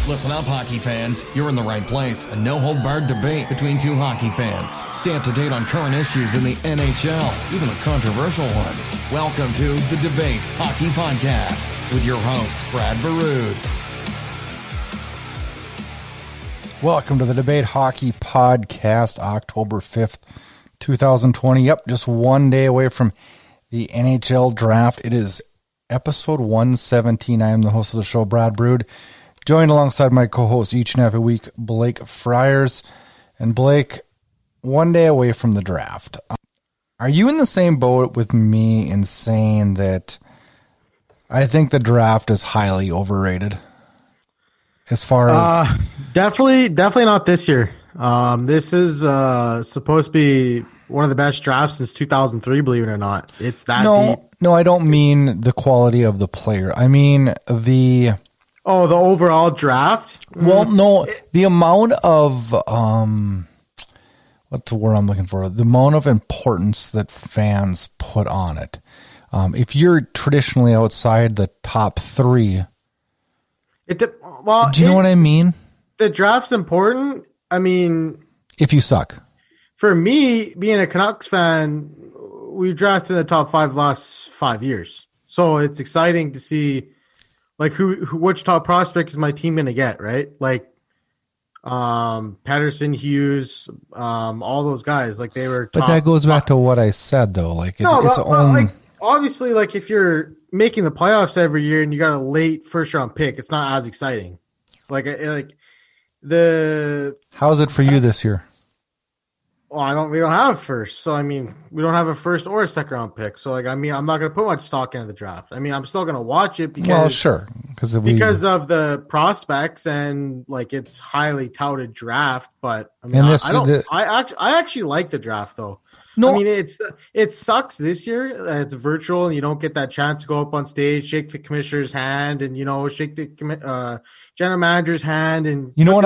Listen up, hockey fans. You're in the right place. A no-hold-barred debate between two hockey fans. Stay up to date on current issues in the NHL, even the controversial ones. Welcome to The Debate Hockey Podcast with your host, Brad Burud. Welcome to The Debate Hockey Podcast, October 5th, 2020. Yep, just one day away from the NHL draft. It is episode 117. I am the host of the show, Brad Burud. Joined alongside my co-host each and every week, Blake Friars. And Blake, one day away from the draft. Are you in the same boat with me in saying that I think the draft is highly overrated? As far as definitely not this year. This is supposed to be one of the best drafts since 2003, believe it or not. It's that deep. No, I don't mean the quality of the player. I mean the overall draft? Well, no, the amount of what's the word I'm looking for? The amount of importance that fans put on it. If you're traditionally outside the top three, do you know what I mean? The draft's important. I mean, if you suck. For me, being a Canucks fan, we drafted in the top five last 5 years. So it's exciting to see like which top prospect is my team going to get, right? Like Patterson, Hughes, all those guys, like they were top. But that goes back to what I said though. Like like obviously, like if you're making the playoffs every year and you got a late first round pick, it's not as exciting. How's it for you this year? Well, we don't have first. So, I mean, we don't have a first or a second round pick. So, like, I mean, I'm not going to put much stock into the draft. I mean, I'm still going to watch it because of the prospects and like it's highly touted draft. But I mean, I actually like the draft though. No, I mean, it sucks this year. It's virtual and you don't get that chance to go up on stage, shake the commissioner's hand and, shake the general manager's hand. And you know what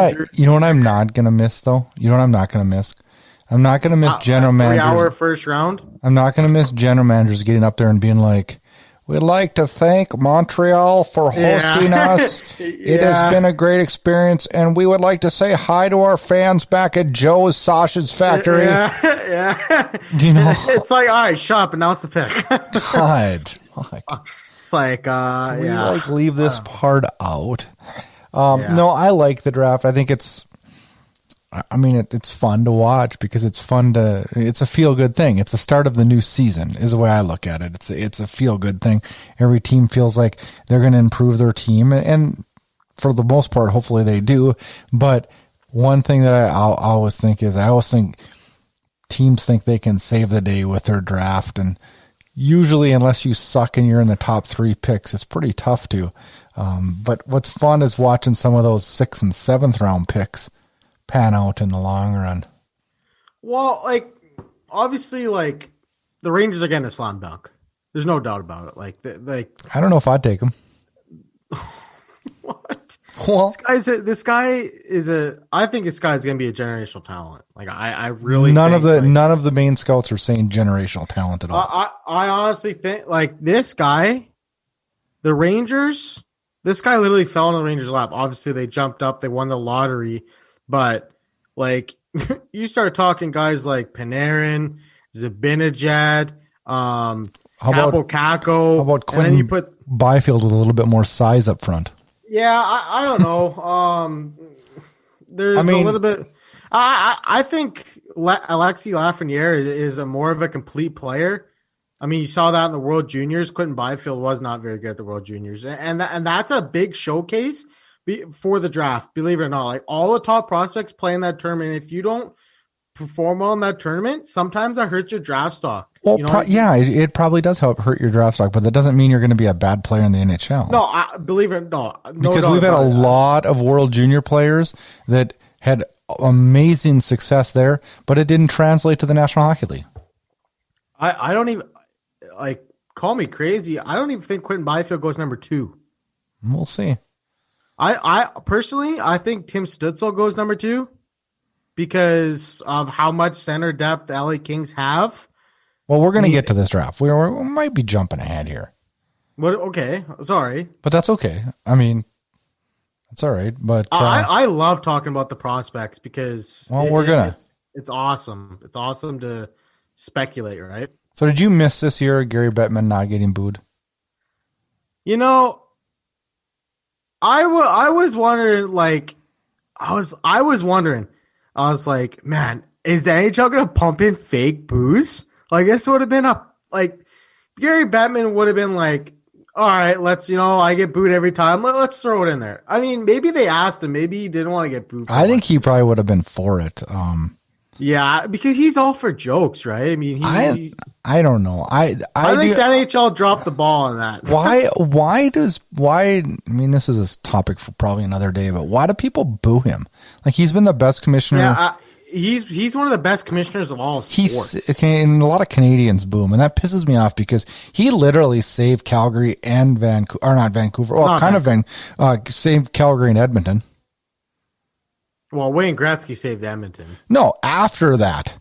I'm not going to miss though? You know what I'm not going to miss? I'm not going to miss general managers. 3 hour first round. I'm not going to miss general managers getting up there and being like, "We'd like to thank Montreal for hosting us. It has been a great experience, and we would like to say hi to our fans back at Joe's Sausage Factory." Yeah. Do you know? It's like, all right, shut up, announce the pick. God. It's like, leave this part out. No, I like the draft. I think it's fun to watch because it's a feel good thing. It's the start of the new season is the way I look at it. It's a feel good thing. Every team feels like they're going to improve their team and for the most part, hopefully they do. But one thing that I always think teams think they can save the day with their draft. And usually unless you suck and you're in the top 3 picks, it's pretty tough to. But what's fun is watching some of those 6th and 7th round picks pan out in the long run. Well, like obviously, like the Rangers are getting a slam dunk. There's no doubt about it. Like I don't know if I'd take them. What? Well, I think this guy's going to be a generational talent. Like I really none of the main scouts are saying generational talent at all. I honestly think like this guy, the Rangers. This guy literally fell in the Rangers' lap. Obviously, they jumped up. They won the lottery. But, like, you start talking guys like Panarin, Zibanejad, Capo Caco. How about Quentin and then you put Byfield with a little bit more size up front? Yeah, I don't know. There's a little bit. I think Alexis Lafreniere is more of a complete player. I mean, you saw that in the World Juniors. Quentin Byfield was not very good at the World Juniors. And that's a big showcase for the draft, believe it or not. Like all the top prospects play in that tournament. If you don't perform well in that tournament, sometimes that hurts your draft stock. Well, it probably does help hurt your draft stock, but that doesn't mean you're going to be a bad player in the NHL. No, believe it, no. Because we've had a lot of World Junior players that had amazing success there, but it didn't translate to the National Hockey League. I don't even like call me crazy. I don't even think Quentin Byfield goes number 2. We'll see. I personally, I think Tim Stützle goes number 2 because of how much center depth the LA Kings have. Well, we're going to get to this draft. We might be jumping ahead here. What? Okay, sorry, but that's okay. I mean, That's all right. But I love talking about the prospects because it's awesome. It's awesome to speculate, right? So did you miss this year Gary Bettman not getting booed? You know, I was wondering, like, I was wondering, I was like, man, is the NHL going to pump in fake boos? Like, this would have been Gary Bettman would have been like, all right, let's, I get booed every time. Let's throw it in there. I mean, maybe they asked him. Maybe he didn't want to get booed. I think he probably would have been for it. Yeah, because he's all for jokes, right? I mean, I don't know. I think the NHL dropped the ball on that. I mean, this is a topic for probably another day, but why do people boo him? Like, he's been the best commissioner. Yeah, he's one of the best commissioners of all sports. And a lot of Canadians boo him, and that pisses me off because he literally saved Calgary and Vancouver, or not Vancouver. Well, saved Calgary and Edmonton. Well, Wayne Gretzky saved Edmonton. No, after that,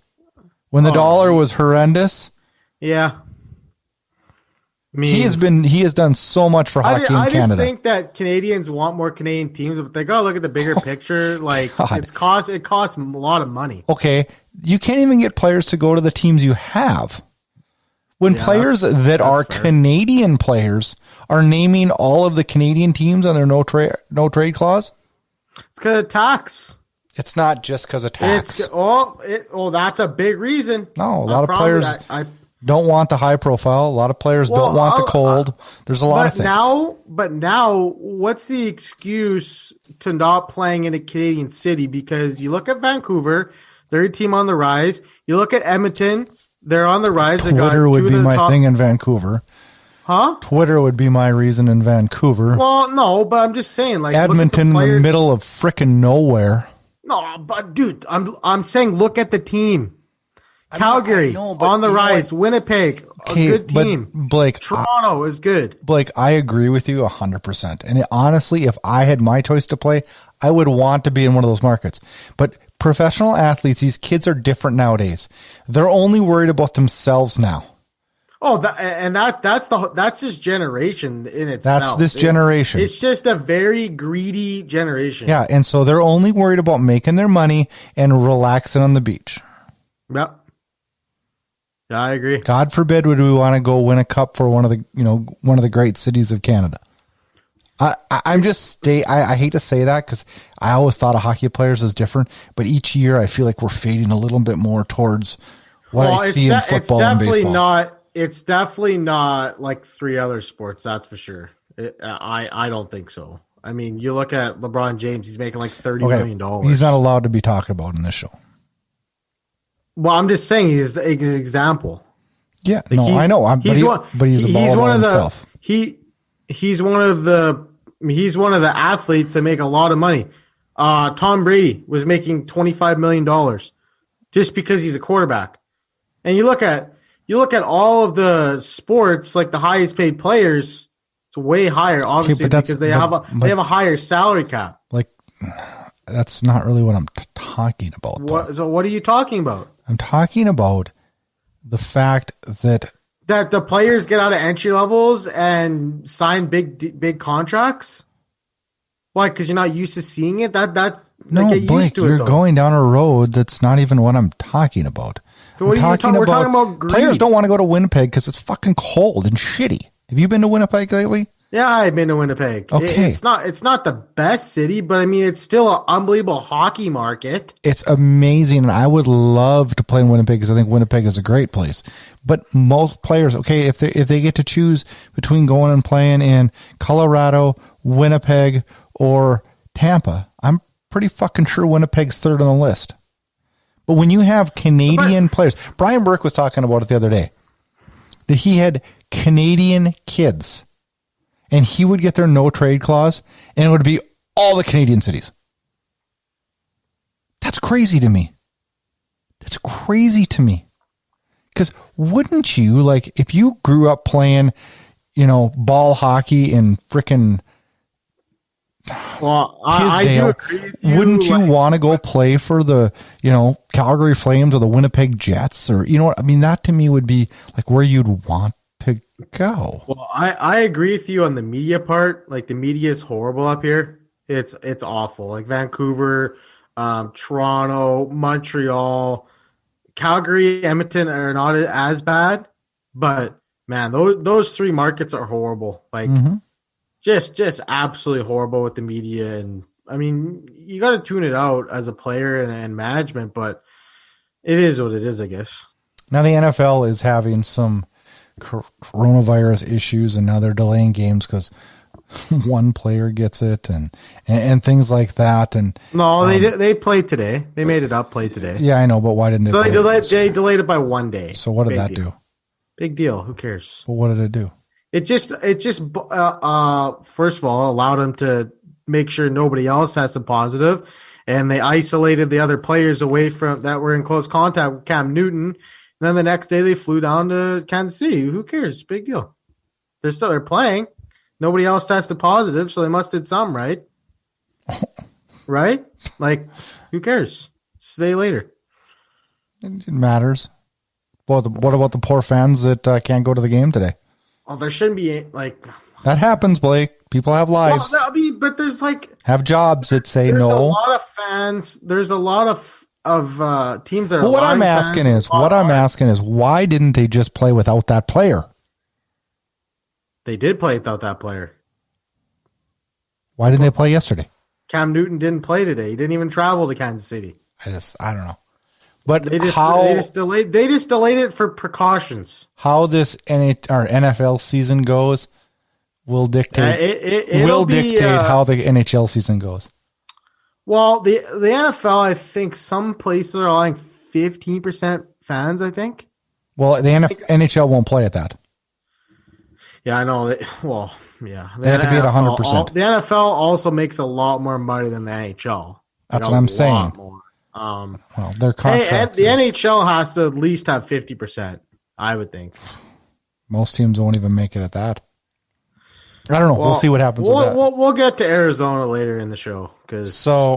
when the dollar was horrendous. Yeah. I mean, he has done so much for hockey in Canada. I just think that Canadians want more Canadian teams, but they got to look at the bigger picture. Like, it costs a lot of money. Okay, you can't even get players to go to the teams you have. When players that are fair. Canadian players are naming all of the Canadian teams on their no trade clause. It's because of tax. It's not just because of tax. That's a big reason. No, a lot of players don't want the high profile. A lot of players don't want the cold. There's a lot of things. But now, what's the excuse to not playing in a Canadian city? Because you look at Vancouver, they're a team on the rise. You look at Edmonton, they're on the rise. Twitter would be my thing in Vancouver. Huh? Twitter would be my reason in Vancouver. Well, no, but I'm just saying, like, Edmonton, in the middle of frickin' nowhere. No, but dude, I'm saying, look at the team. Calgary on the rise. Winnipeg, a good team. Blake, Toronto is good. Blake, I agree with you 100%. And honestly, if I had my choice to play, I would want to be in one of those markets. But professional athletes, these kids are different nowadays. They're only worried about themselves now. Oh, that's this generation in itself. That's this generation. It's just a very greedy generation. Yeah, and so they're only worried about making their money and relaxing on the beach. Yep. Yeah, I agree. God forbid would we want to go win a cup for one of the great cities of Canada. I hate to say that because I always thought of hockey players as different, but each year I feel like we're fading a little bit more towards what I see in football and baseball. It's definitely not like three other sports, that's for sure. I don't think so. I mean, you look at LeBron James, he's making like $30 million. He's not allowed to be talked about in this show. Well, I'm just saying he's an example. Yeah, like I know. But he's a baller himself. He's one of the athletes that make a lot of money. Tom Brady was making $25 million just because he's a quarterback. And you look at all of the sports, like the highest paid players, it's way higher, obviously, because they have a higher salary cap. Like, that's not really what I'm talking about. So what are you talking about? I'm talking about the fact that the players get out of entry levels and sign big contracts. Why? Because you're not used to seeing it. No, Blake, you're going down a road that's not even what I'm talking about. So what are you talking about? We're talking about greed. Players don't want to go to Winnipeg because it's fucking cold and shitty. Have you been to Winnipeg lately? Yeah, I've been to Winnipeg. Okay. It's not the best city, but I mean, it's still an unbelievable hockey market. It's amazing, and I would love to play in Winnipeg because I think Winnipeg is a great place. But most players, okay, if they get to choose between going and playing in Colorado, Winnipeg, or Tampa, I'm pretty fucking sure Winnipeg's third on the list. But when you have Canadian players, Brian Burke was talking about it the other day, that he had Canadian kids. And he would get their no trade clause, and it would be all the Canadian cities. That's crazy to me. That's crazy to me. Because wouldn't you, like, if you grew up playing, ball hockey in frickin' I do agree with you. Wouldn't you want to go play for the, Calgary Flames or the Winnipeg Jets? Or, what I mean? That to me would be like where you'd want to go. Well, I agree with you on the media part. Like, the media is horrible up here. It's awful. Like Vancouver, Toronto, Montreal, Calgary, Edmonton are not as bad, but man, those three markets are horrible. Like just absolutely horrible with the media. And I mean, you got to tune it out as a player and management, but it is what it is, I guess. Now the NFL is having some coronavirus issues, and now they're delaying games because one player gets it and things like that. And no, they played today. They made it up. Played today. Yeah, I know, but why didn't they? So they delayed it by 1 day. So what did that do? Big deal. Who cares? Well, what did it do? It just first of all allowed them to make sure nobody else tested positive, and they isolated the other players away from that were in close contact with Cam Newton. And then the next day they flew down to Kansas City. Who cares? Big deal. They're playing. Nobody else tested positive, so they must did some, right? Right? Like, who cares? Stay later. It matters. Well, what about the poor fans that can't go to the game today? Oh, there shouldn't be like that happens, Blake. People have lives. Well, I mean, but there's like have jobs that say no. There's a lot of fans. There's a lot of teams that are. Well, what I'm asking is, why didn't they just play without that player? They did play without that player. Why didn't they play yesterday? Cam Newton didn't play today. He didn't even travel to Kansas City. I don't know. But they just delayed it for precautions. How this NFL season goes will dictate how the NHL season goes. Well, the NFL, I think some places are allowing 15% fans, I think. Well, the NHL won't play at that. Yeah, I know. Yeah. They have to be at 100%. The NFL also makes a lot more money than the NHL. That's what I'm saying. Well, their contract. The NHL has to at least have 50%, I would think. Most teams won't even make it at that. I don't know. We'll see what happens with that. We'll get to Arizona later in the show. You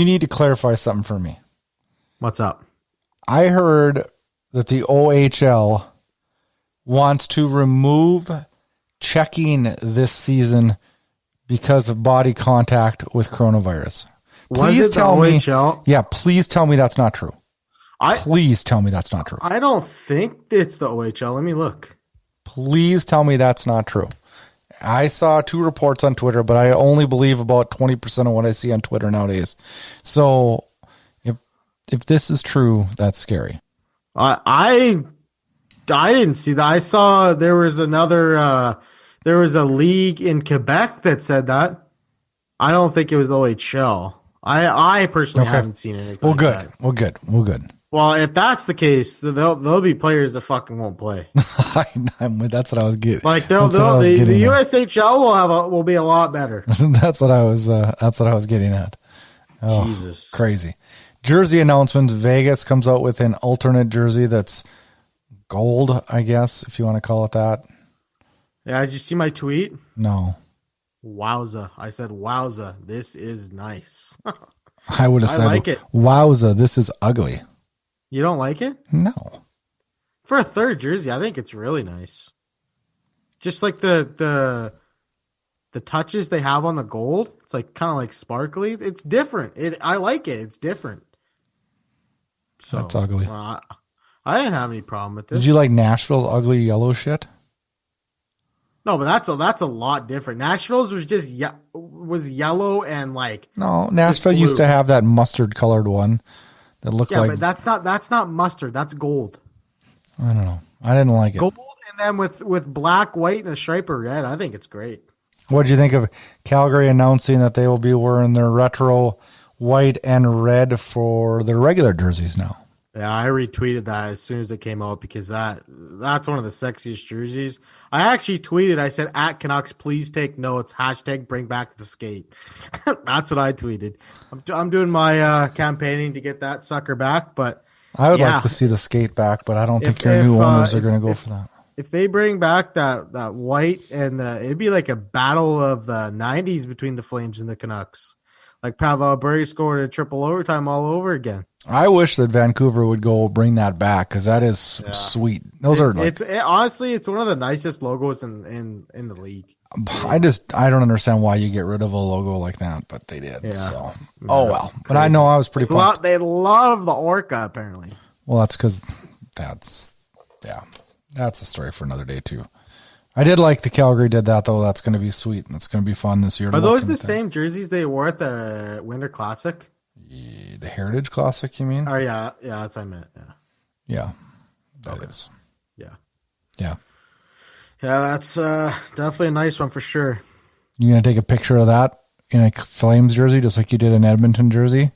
need to clarify something for me. What's up? I heard that the OHL wants to remove checking this season because of body contact with coronavirus. Please tell me. Yeah, please tell me that's not true. Please tell me that's not true. I don't think it's the OHL. Let me look. Please tell me that's not true. I saw 2 reports on Twitter, but I only believe about 20% of what I see on Twitter nowadays. So if this is true, that's scary. I didn't see that. I saw there was another there was a league in Quebec that said that. I don't think it was the OHL. I personally haven't seen anything. Well, good. Well, good. Well, if that's the case, there'll be players that fucking won't play. That's what I was getting. Like the USHL will be a lot better. That's what I was getting at. Oh, Jesus, crazy. Jersey announcements. Vegas comes out with an alternate jersey that's gold, I guess, if you want to call it that. Yeah, did you see my tweet? No. Wowza. I said, wowza, this is nice. I would have said, like it. Wowza, this is ugly. You don't like it? No. For a third jersey, I think it's really nice. Just like the touches they have on the gold. It's like kind of like sparkly. It's different. I like it. It's different. So that's ugly. I didn't have any problem with this. Did you like Nashville's ugly yellow shit? No, but that's a lot different. Nashville's was just was yellow and like no. Nashville used to have that mustard colored one that looked like. Yeah, but that's not mustard. That's gold. I don't know. I didn't like it. Gold and then with black, white, and a stripe of red. I think it's great. What did you think of Calgary announcing that they will be wearing their retro white and red for their regular jerseys now? Yeah, I retweeted that as soon as it came out because that's one of the sexiest jerseys. I actually tweeted, I said, at Canucks, please take notes, # bring back the skate. That's what I tweeted. I'm doing my campaigning to get that sucker back, but I would like to see the skate back, but I don't think your new owners are going to go for that. If they bring back that white and it'd be like a battle of the 90s between the Flames and the Canucks. Like Pavel Bure scored a triple overtime all over again. I wish that Vancouver would go bring that back because that is sweet. Those are honestly, it's one of the nicest logos in the league. I don't understand why you get rid of a logo like that, but they did. Yeah. So, oh well. But I know I was pretty pumped. They love the Orca apparently. Well, that's because that's a story for another day too. I did like the Calgary did that though. That's going to be sweet and it's going to be fun this year. Are those the same jerseys they wore at the Winter Classic? The Heritage Classic, you mean? Oh yeah, that's what I meant. Yeah, that is. Yeah. That's definitely a nice one for sure. You gonna take a picture of that in a Flames jersey, just like you did an Edmonton jersey?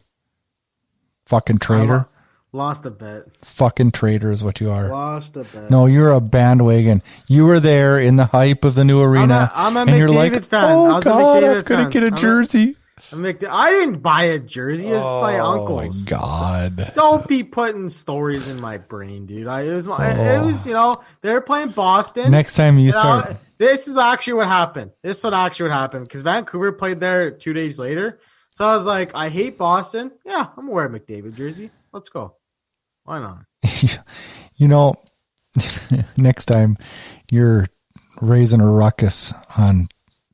Fucking traitor. Lost a bet. Fucking traitor is what you are. Lost a bet. No, you're a bandwagon. You were there in the hype of the new arena. I'm a McDavid fan. Oh God, I'm gonna get a jersey. I didn't buy a jersey. It was my uncle's. Oh my God! Don't be putting stories in my brain, dude. It was they're playing Boston. Next time you start, this is actually what happened. This is what actually happened because Vancouver played there 2 days later. So I was like, I hate Boston. Yeah, I'm gonna wear a McDavid jersey. Let's go. Why not? Next time you're raising a ruckus on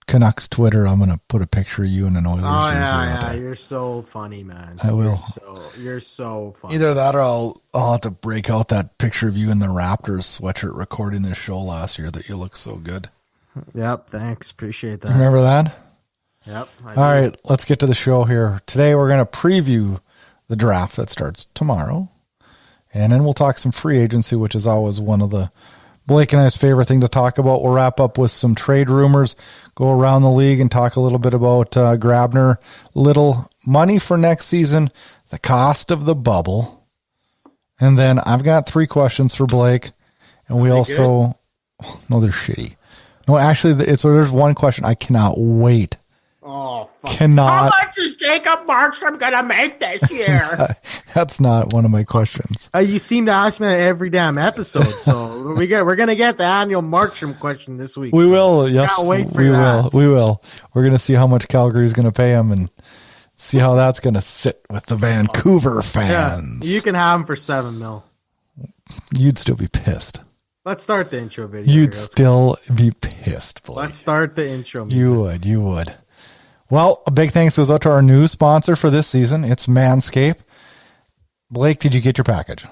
Canucks Twitter, I'm gonna put a picture of you in an Oilers jersey. Yeah, you're so funny, man. I will. You're so funny. Either that, or I'll have to break out that picture of you in the Raptors sweatshirt recording this show last year that you look so good. Yep, thanks. Appreciate that. Remember that? Yep. All right, let's get to the show here. Today we're gonna preview the draft that starts tomorrow, and then we'll talk some free agency, which is always one of the Blake and I's favorite thing to talk about. We'll wrap up with some trade rumors, go around the league and talk a little bit about Grabner, little money for next season, the cost of the bubble. And then I've got 3 questions for Blake. And we also, no, they're shitty. No, actually, there's one question I cannot wait. Oh, fuck. Cannot. How much is Jacob Markstrom going to make this year? That's not one of my questions. You seem to ask me that every damn episode, so we're going to get the annual Markstrom question this week. We will, yes. Can't wait for that. We will. We're going to see how much Calgary is going to pay him and see how that's going to sit with the Vancouver fans. Yeah, you can have him for $7 million. You'd still be pissed. Let's start the intro video. You'd still be pissed, Blake. Let's start the intro music. You would. Well, a big thanks goes out to our new sponsor for this season. It's Manscaped. Blake, did you get your package?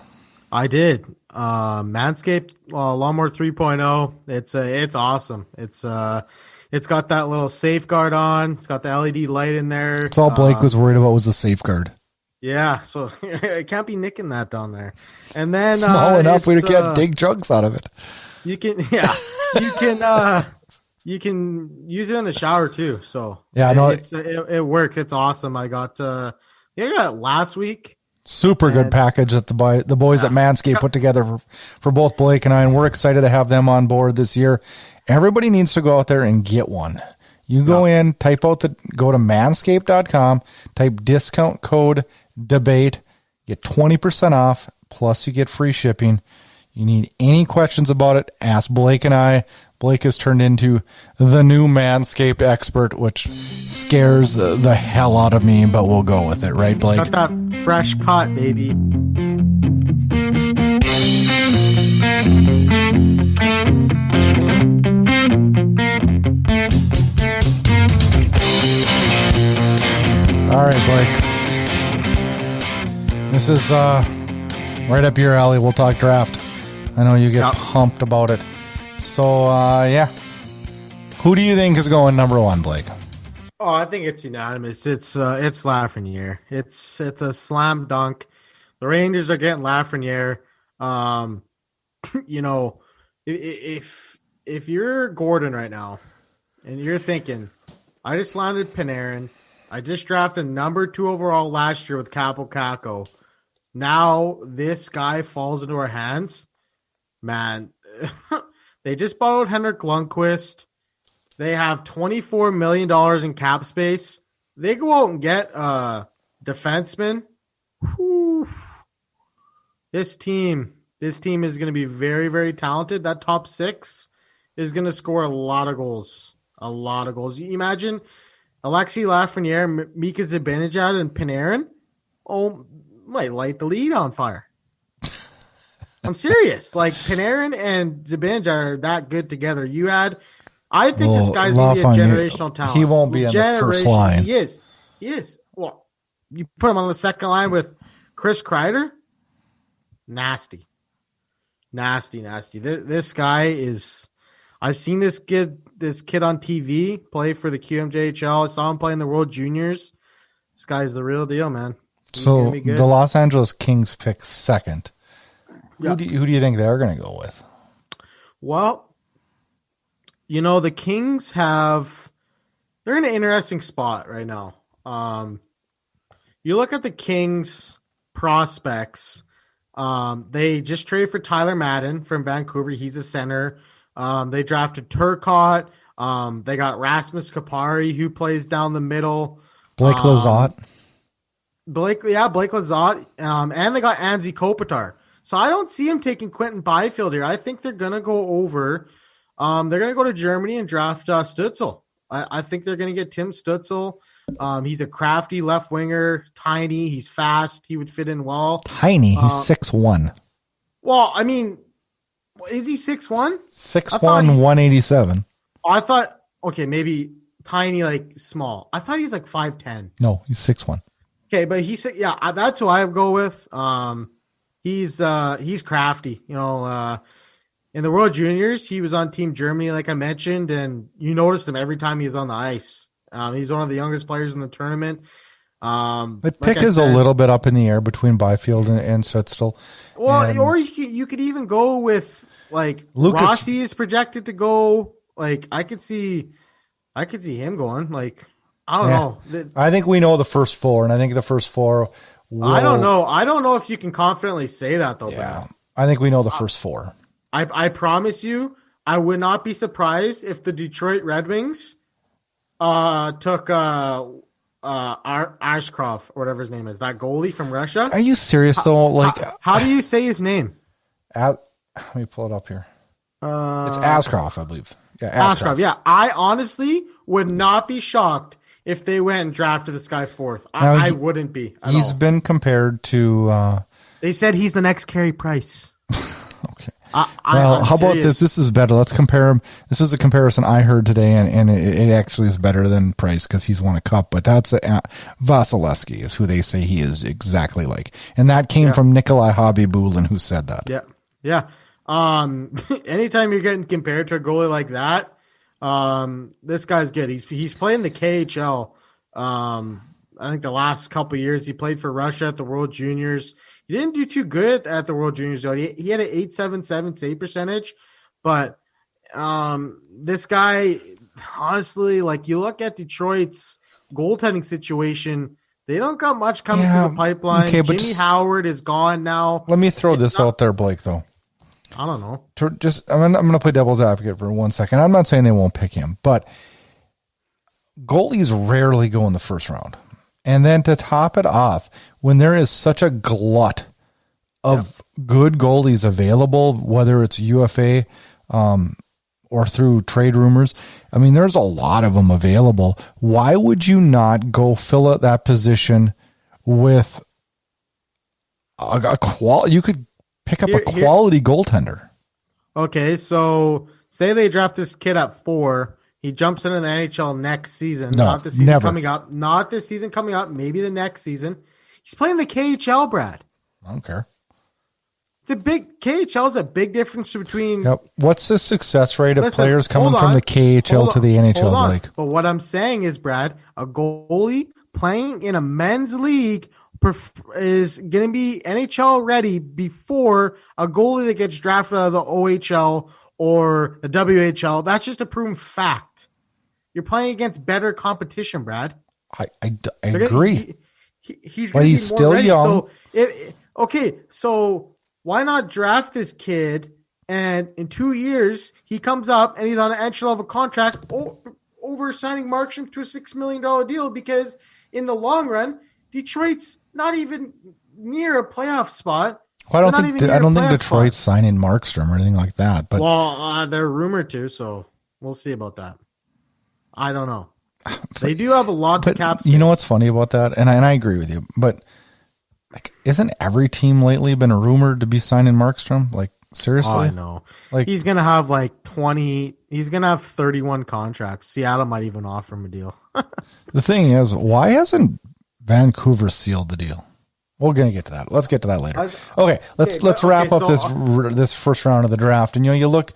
I did. Manscaped Lawnmower 3.0. It's awesome. It's got that little safeguard on. It's got the LED light in there. It's all Blake was worried about was the safeguard. Yeah, so it can't be nicking that down there. And then small enough we can't dig drugs out of it. You can you can use it in the shower too. So yeah, I know it works. It's awesome. I got got it last week. Super good package that the boys at Manscaped put together for both Blake and I, and we're excited to have them on board this year. Everybody needs to go out there and get one. You go in, go to manscaped.com, type discount code debate, get 20% off, plus you get free shipping. You need any questions about it, ask Blake and I. Blake has turned into the new Manscaped expert, which scares the hell out of me, but we'll go with it, right, Blake? Got that fresh cut, baby. All right, Blake. This is right up your alley. We'll talk draft. I know you get pumped about it. So, who do you think is going number 1, Blake? Oh, I think it's unanimous. It's Lafreniere. It's a slam dunk. The Rangers are getting Lafreniere. If you're Gordon right now and you're thinking, I just landed Panarin, I just drafted number 2 overall last year with Capo Caco. Now this guy falls into our hands, man. They just bought out Henrik Lundqvist. They have $24 million in cap space. They go out and get a defenseman. Whew. This team is going to be very, very talented. That top 6 is going to score a lot of goals. A lot of goals. You imagine Alexis Lafreniere, Mika Zibanejad, and Panarin. Oh, might light the lead on fire. I'm serious. Like, Panarin and Zibanejad are that good together. You add I think this guy's going to be a generational talent. He won't be on the first line. He is. Well, you put him on the second line with Chris Kreider? Nasty. This guy is... I've seen this kid on TV play for the QMJHL. I saw him play in the World Juniors. This guy's the real deal, man. So the Los Angeles Kings pick second. Who do you think they're going to go with? Well, the Kings they're in an interesting spot right now. You look at the Kings prospects. They just traded for Tyler Madden from Vancouver. He's a center. They drafted Turcotte. They got Rasmus Kupari, who plays down the middle. Blake Lizotte. Blake Lizotte. And they got Anze Kopitar. So I don't see him taking Quentin Byfield here. I think they're going to go over. They're going to go to Germany and draft Stützle. I think they're going to get Tim Stützle. He's a crafty left winger, tiny. He's fast. He would fit in well. Tiny. He's 6'1". Well, I mean, is he 6'1"? 6'1", 187. I thought, okay, maybe tiny, like small. I thought he's like 5'10". No, he's 6'1". Okay, but that's who I would go with. He's crafty. In the World Juniors, he was on Team Germany, like I mentioned, and you noticed him every time he was on the ice. He's one of the youngest players in the tournament. The pick is a little bit up in the air between Byfield and Stützle. Well, or you could even go with like Lucas. Rossi is projected to go. Like I could see him going. Like I don't know. I think we know the first four, and I think the first four. I don't know. I don't know if you can confidently say that though. Yeah, Brad. I think we know the first four. I promise you, I would not be surprised if the Detroit Red Wings took Ashcroft or whatever his name is, that goalie from Russia. Are you serious though? Like, how do you say his name? Let me pull it up here. It's Ashcroft, I believe. Yeah, Ashcroft. Yeah, I honestly would not be shocked if they went and drafted this guy fourth. I wouldn't be. He's been compared to. They said he's the next Carey Price. Okay. How about this? This is better. Let's compare him. This is a comparison I heard today, and it actually is better than Price because he's won a cup. But that's Vasilevsky is who they say he is exactly like, and that came from Nikolai Hobby-Bulin, who said that. Yeah. Anytime you're getting compared to a goalie like that, this guy's good. He's playing the KHL. I think the last couple of years he played for Russia at the World Juniors. He didn't do too good at the World Juniors, though. He had an .877 save percentage, but this guy, honestly, like you look at Detroit's goaltending situation, they don't got much coming through the pipeline. Okay, Jimmy Howard is gone now. Let me throw this out there, Blake, though. I don't know. I'm going to play devil's advocate for 1 second. I'm not saying they won't pick him, but goalies rarely go in the first round. And then to top it off, when there is such a glut of good goalies available, whether it's UFA or through trade rumors, I mean, there's a lot of them available. Why would you not go fill out that position with a quality? You could pick up a quality goaltender. Okay, so say they draft this kid at 4. He jumps into the NHL next season. No, not this season never. coming up. Not this season coming up. Maybe the next season. He's playing the KHL, Brad. I don't care. KHL is a big difference between. Yep. What's the success rate of players coming from the KHL to the NHL, Blake? But what I'm saying is, Brad, a goalie playing in a men's league is going to be NHL ready before a goalie that gets drafted out of the OHL or the WHL. That's just a proven fact. You're playing against better competition, Brad. I agree. He's but he's still ready. Young. So why not draft this kid? And in 2 years, he comes up and he's on an entry level contract over signing Markstrom to a $6 million deal, because in the long run, Detroit's not even near a playoff spot. Well, I don't think Detroit's signing Markstrom or anything like that. But they're rumored to, so we'll see about that. I don't know. They do have a lot to cap space. You know what's funny about that? And I agree with you. But like, isn't every team lately been rumored to be signing Markstrom? Like, Seriously? Oh, I know. Like, he's going to have like 20. He's going to have 31 contracts. Seattle might even offer him a deal. The thing is, why hasn't Vancouver sealed the deal? We're going to get to that. Let's get to that later. Okay, let's wrap up this first round of the draft. And you look.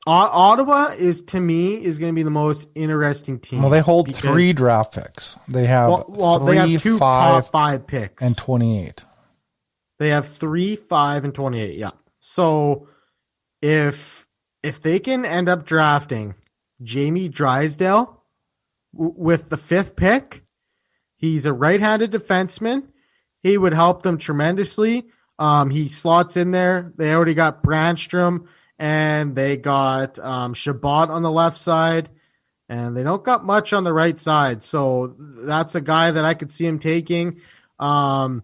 Ottawa to me is going to be the most interesting team. Well, they hold 3 draft picks. They have they have 2 top 5 picks and 28. They have 3, 5, and 28. Yeah. So if they can end up drafting Jamie Drysdale with the 5th pick, he's a right-handed defenseman. He would help them tremendously. He slots in there. They already got Brandstrom. And they got Shabbat on the left side, and they don't got much on the right side. So that's a guy that I could see him taking. And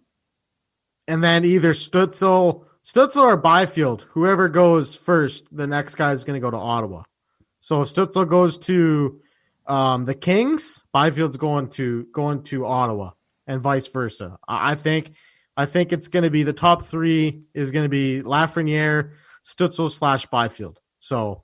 then either Stützle or Byfield, whoever goes first, the next guy is going to go to Ottawa. So Stützle goes to the Kings, Byfield's going to Ottawa, and vice versa. I think it's going to be the top 3 is going to be Lafreniere, Stützle / Byfield. So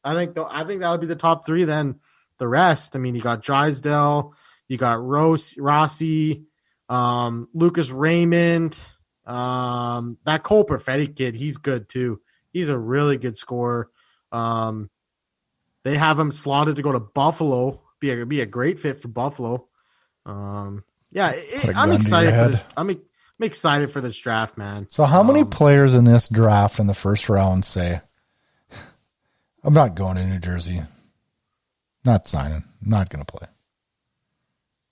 I think that'll be the top 3. Then the rest, I mean, you got Drysdale, you got Rossi, Lucas Raymond, that Cole Perfetti kid, he's good too. He's a really good scorer. They have him slotted to go to Buffalo. Be a great fit for Buffalo. I'm excited for this. I'm excited for this draft, man. So how many players in this draft in the first round say, I'm not going to New Jersey, not signing, not going to play?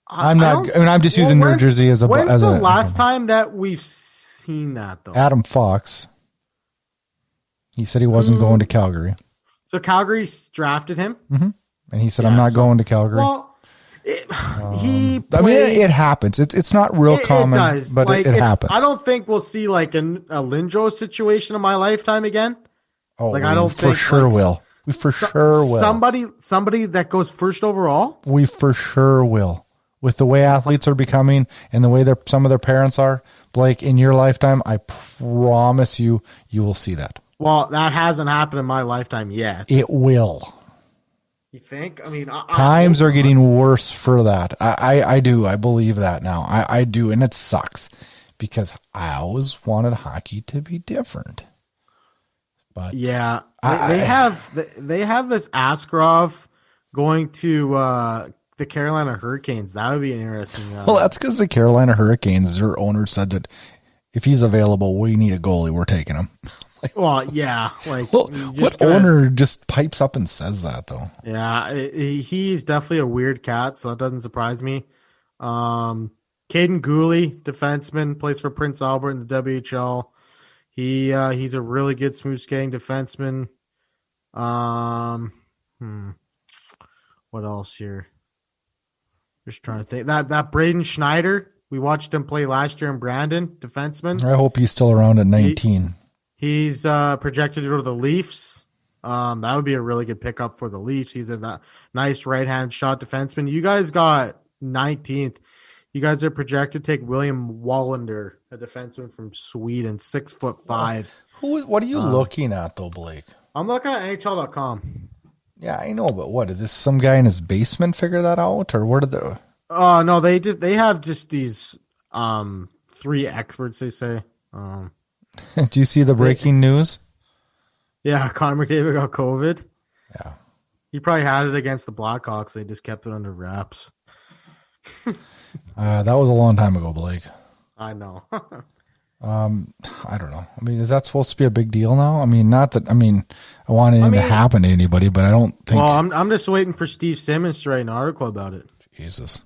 I'm just using New Jersey as a. When's the last time that we've seen that, though? Adam Fox. He said he wasn't going to Calgary. So Calgary drafted him? Mm-hmm. And he said, I'm not going to Calgary. Well, it happens. It's not real common, it does. But it happens. I don't think we'll see like a Lindros situation in my lifetime again. Oh, I don't think for sure will. We for sure will. Somebody that goes first overall. We for sure will. With the way athletes are becoming and the way some of their parents are, Blake, in your lifetime, I promise you will see that. Well, that hasn't happened in my lifetime yet. It will. You think? I mean, times are getting worse for that. I do. I believe that now. I do, and it sucks because I always wanted hockey to be different. But yeah, they have this Askarov going to the Carolina Hurricanes. That would be an interesting. Well, that's because the Carolina Hurricanes, their owner said that if he's available, we need a goalie. We're taking him. Well, yeah. What owner just pipes up and says that, though? Yeah, he's definitely a weird cat, so that doesn't surprise me. Caden Gooley, defenseman, plays for Prince Albert in the WHL. He's a really good smooth skating defenseman. What else here? Just trying to think. That Braden Schneider, we watched him play last year in Brandon, defenseman. I hope he's still around at 19. He's projected to go to the Leafs. That would be a really good pickup for the Leafs. He's a nice right-hand shot defenseman. You guys got 19th. You guys are projected to take William Wallander, a defenseman from Sweden, 6'5". What are you looking at, though, Blake? I'm looking at NHL.com. Yeah, I know, but what, did this some guy in his basement figure that out, or where did they? Oh no, they have just these 3 experts. They say. Do you see the breaking news? Yeah, Connor McDavid got COVID. Yeah. He probably had it against the Blackhawks. They just kept it under wraps. That was a long time ago, Blake. I know. I don't know. I mean, is that supposed to be a big deal now? I mean, not that, I want anything to happen to anybody, but I don't think. Well, I'm just waiting for Steve Simmons to write an article about it. Jesus.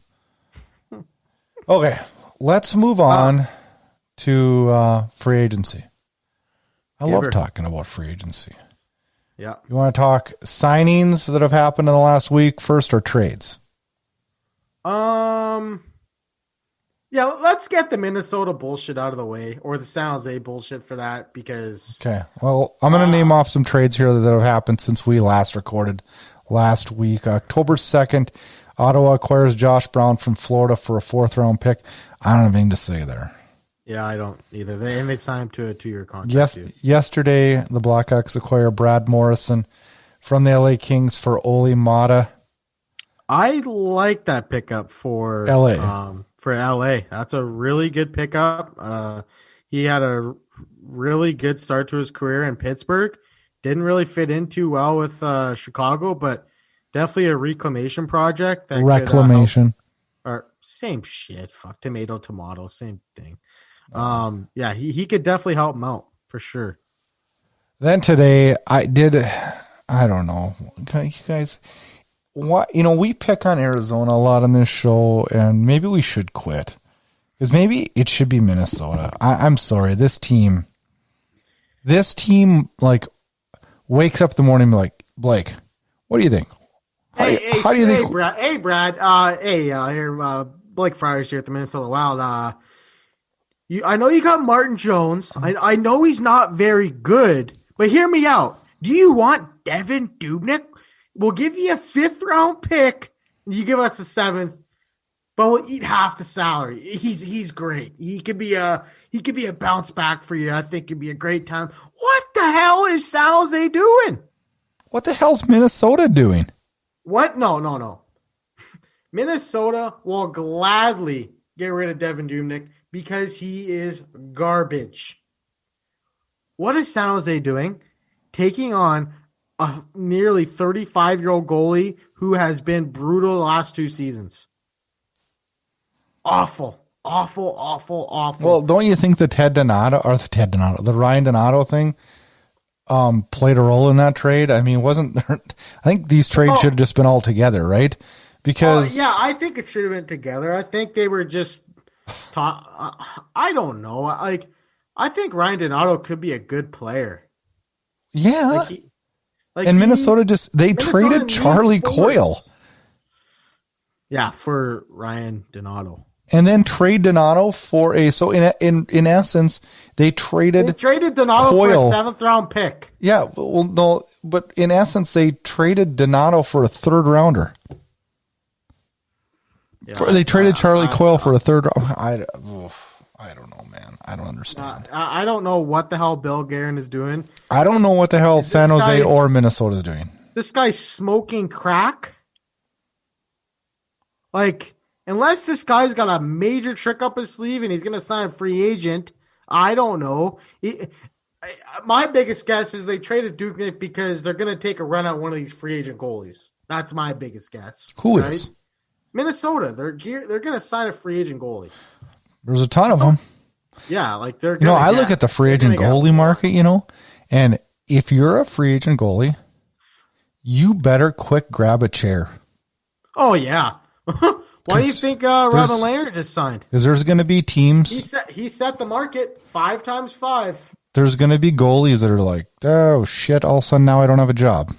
Okay, let's move on to free agency. I love talking about free agency. Yeah. You want to talk signings that have happened in the last week first, or trades? Yeah, let's get the Minnesota bullshit out of the way, or the San Jose bullshit for that, because... Okay, well, I'm going to name off some trades here that have happened since we last recorded last week. October 2nd, Ottawa acquires Josh Brown from Florida for a 4th-round pick. I don't have anything to say there. Yeah, I don't either. They signed him to a 2-year contract. Yesterday, the Blackhawks acquire Brad Morrison from the LA Kings for Ole Mata. I like that pickup for LA. For LA. That's a really good pickup. He had a really good start to his career in Pittsburgh. Didn't really fit in too well with Chicago, but definitely a reclamation project. Reclamation. Or same shit. Fuck, tomato, tomato, same thing. Yeah, he could definitely help him out for sure. Then today I don't know. You guys, what, we pick on Arizona a lot on this show, and maybe we should quit. Because maybe it should be Minnesota. I'm sorry. This team like wakes up in the morning and be like, Blake, what do you think? How do you think? Hey, Brad. Here, Blake Friars here at the Minnesota Wild. I know you got Martin Jones. I know he's not very good, but hear me out. Do you want Devin Dubnyk? We'll give you a 5th-round pick. You give us a 7th, but we'll eat half the salary. He's great. He could be a bounce back for you. I think it'd be a great time. What the hell is San Jose doing? What the hell's Minnesota doing? What? No. Minnesota will gladly get rid of Devin Dubnyk because he is garbage. What is San Jose doing? Taking on a nearly 35-year-old goalie who has been brutal the last 2 seasons. Awful. Well, don't you think the Ryan Donato thing played a role in that trade? I mean, I think these trades should have just been all together, right? Because I think it should have been together. I think they were just I don't know. I think Ryan Donato could be a good player. Yeah. Minnesota traded Charlie Coyle. Yeah, for Ryan Donato. And then trade Donato for in essence, they traded Donato Coyle for a 7th-round pick. Yeah, well, no, but in essence, they traded Donato for a 3rd-rounder. Yeah, They traded Charlie Coyle for a 3rd. I don't know, man. I don't understand. I don't know what the hell Bill Guerin is doing. I don't know what the hell San Jose or Minnesota is doing. This guy's smoking crack. Unless this guy's got a major trick up his sleeve and he's going to sign a free agent, I don't know. My biggest guess is they traded Dubnyk because they're going to take a run at one of these free agent goalies. That's my biggest guess. Who is? Minnesota. They're going to sign a free agent goalie. There's a ton of them. Yeah, they're. I look at the free agent goalie market, and if you're a free agent goalie, you better quick grab a chair. Oh yeah. Why do you think Robin Lehner just signed? Because there's going to be teams. He set the market 5 times 5. There's going to be goalies that are like, oh shit! All of a sudden now I don't have a job.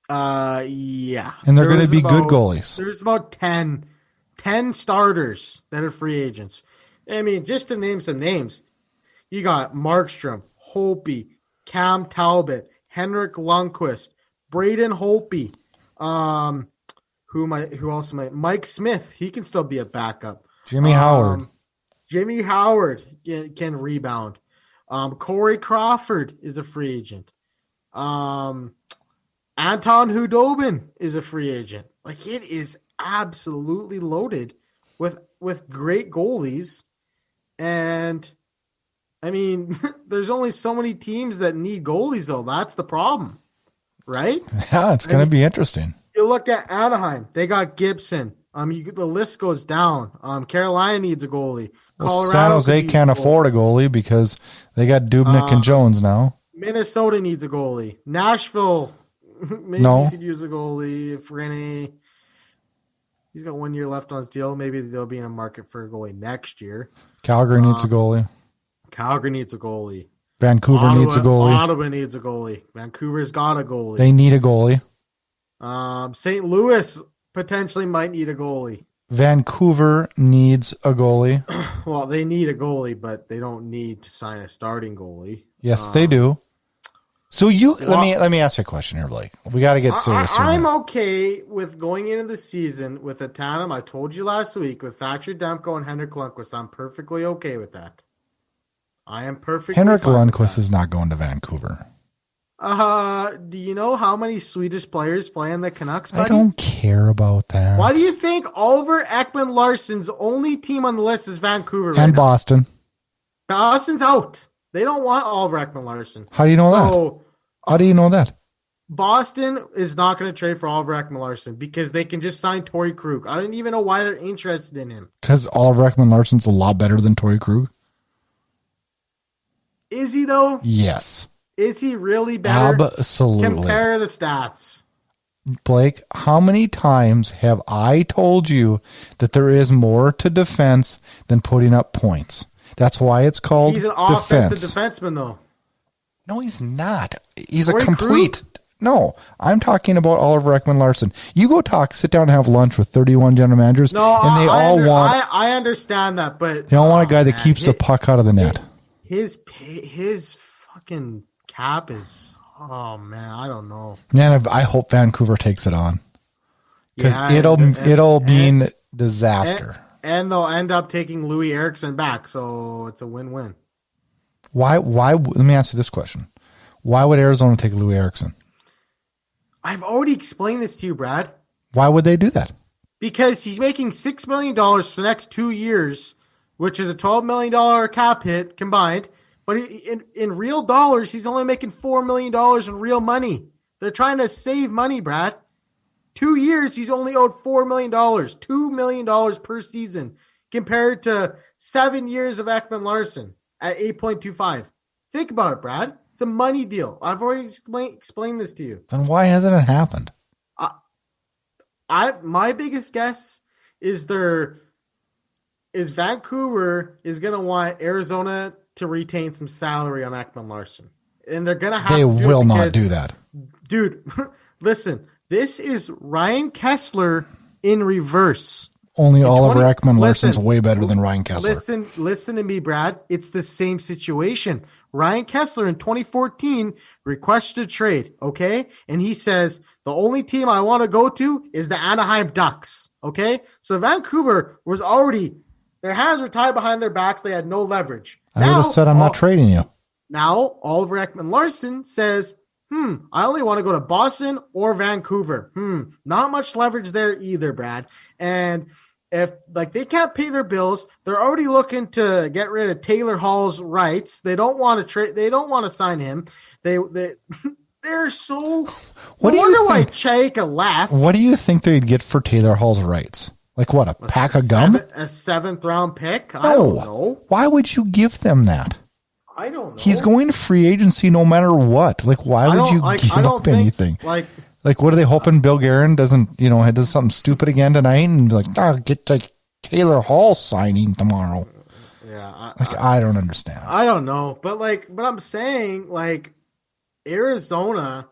Yeah. And they're going to be good goalies. There's about 10 starters that are free agents. I mean, just to name some names, you got Markstrom, Holtby, Cam Talbot, Henrik Lundqvist, Braden Holtby. Who else am I? Mike Smith, he can still be a backup. Jimmy Howard. Jimmy Howard can rebound. Corey Crawford is a free agent. Anton Hudobin is a free agent. It is absolutely loaded with great goalies. And I mean, there's only so many teams that need goalies, though. That's the problem, right? Yeah, it's going to be interesting. You look at Anaheim; they got Gibson. The list goes down. Carolina needs a goalie. Colorado, San Jose can't afford a goalie because they got Dubnyk and Jones now. Minnesota needs a goalie. Nashville maybe could use a goalie. If Rene, he's got 1 year left on his deal. Maybe they'll be in a market for a goalie next year. Calgary needs a goalie. Calgary needs a goalie. Vancouver needs a goalie. Ottawa needs a goalie. Vancouver's got a goalie. They need a goalie. St. Louis potentially might need a goalie. Vancouver needs a goalie. Well, they need a goalie, but they don't need to sign a starting goalie. Yes, they do. So let me ask you a question here, Blake. We got to get serious. I'm okay with going into the season with a tandem. I told you last week with Thatcher Demko and Henrik Lundqvist. I'm perfectly okay with that. I am perfectly. Henrik Lundqvist is not going to Vancouver. Do you know how many Swedish players play in the Canucks, buddy? I don't care about that. Why do you think Oliver Ekman-Larsson's only team on the list is Vancouver right and now? Boston? Boston's out. They don't want Oliver Ekman-Larsson. How do you know that? How do you know that? Boston is not going to trade for Oliver Ekman-Larsson because they can just sign Torrey Krug. I don't even know why they're interested in him. Because Oliver Ekman-Larsson's a lot better than Torrey Krug. Is he, though? Yes. Is he really better? Absolutely. Compare the stats. Blake, how many times have I told you that there is more to defense than putting up points? That's why it's called defense. He's an offensive defenseman, though. No, he's not. He's a complete... No, I'm talking about Oliver Ekman-Larsson. You go sit down and have lunch with 31 general managers, and they all want... I understand that, but... They all want a guy that keeps the puck out of the net. His fucking cap is... Oh, man, I don't know. Man, I hope Vancouver takes it on. Because it'll mean disaster. And they'll end up taking Louis Eriksson back, so it's a win-win. Why? Let me ask you this question. Why would Arizona take Louis Eriksson? I've already explained this to you, Brad. Why would they do that? Because he's making $6 million for the next 2 years, which is a $12 million cap hit combined. But in real dollars, he's only making $4 million in real money. They're trying to save money, Brad. 2 years, he's only owed $4 million, $2 million per season, compared to 7 years of Ekman-Larsson at 8.25. Think about it, Brad. It's a money deal. I've already explained this to you. Then why hasn't it happened? My biggest guess is Vancouver is going to want Arizona to retain some salary on Ekman-Larsson. And they're going to have They will not do that. Dude, listen, this is Ryan Kessler in reverse. Only Oliver Ekman-Larsson's way better than Ryan Kessler. Listen to me, Brad. It's the same situation. Ryan Kessler in 2014 requested a trade, okay? And he says, the only team I want to go to is the Anaheim Ducks, okay? So Vancouver was already, their hands were tied behind their backs. They had no leverage. I would have said, I'm not trading you. Now, Oliver Ekman-Larsson says, I only want to go to Boston or Vancouver. Not much leverage there either, Brad. And if they can't pay their bills, they're already looking to get rid of Taylor Hall's rights. They don't want to trade. They don't want to sign him. They're so. What do you think? Chaika left. What do you think they'd get for Taylor Hall's rights? Like what? A pack of gum? A 7th round pick? No. I don't know. Why would you give them that? I don't know. He's going to free agency no matter what. Like, why would you give up anything? Like, what are they hoping Bill Guerin does something stupid again tonight and be like, get the Taylor Hall signing tomorrow. Yeah. I don't understand. I don't know. But I'm saying, Arizona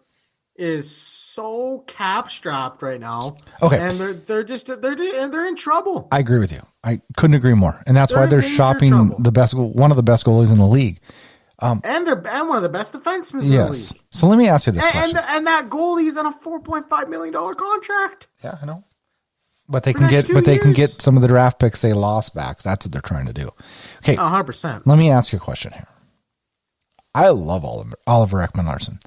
is so cap strapped right now. Okay. And they're in trouble. I agree with you. I couldn't agree more. And that's why they're shopping one of the best goalies in the league. And one of the best defensemen in the league. So let me ask you this question. And that goalie is on a $4.5 million contract. Yeah, I know. But they can get some of the draft picks they lost back. That's what they're trying to do. Okay. 100%. Let me ask you a question here. I love Oliver Ekman-Larsson.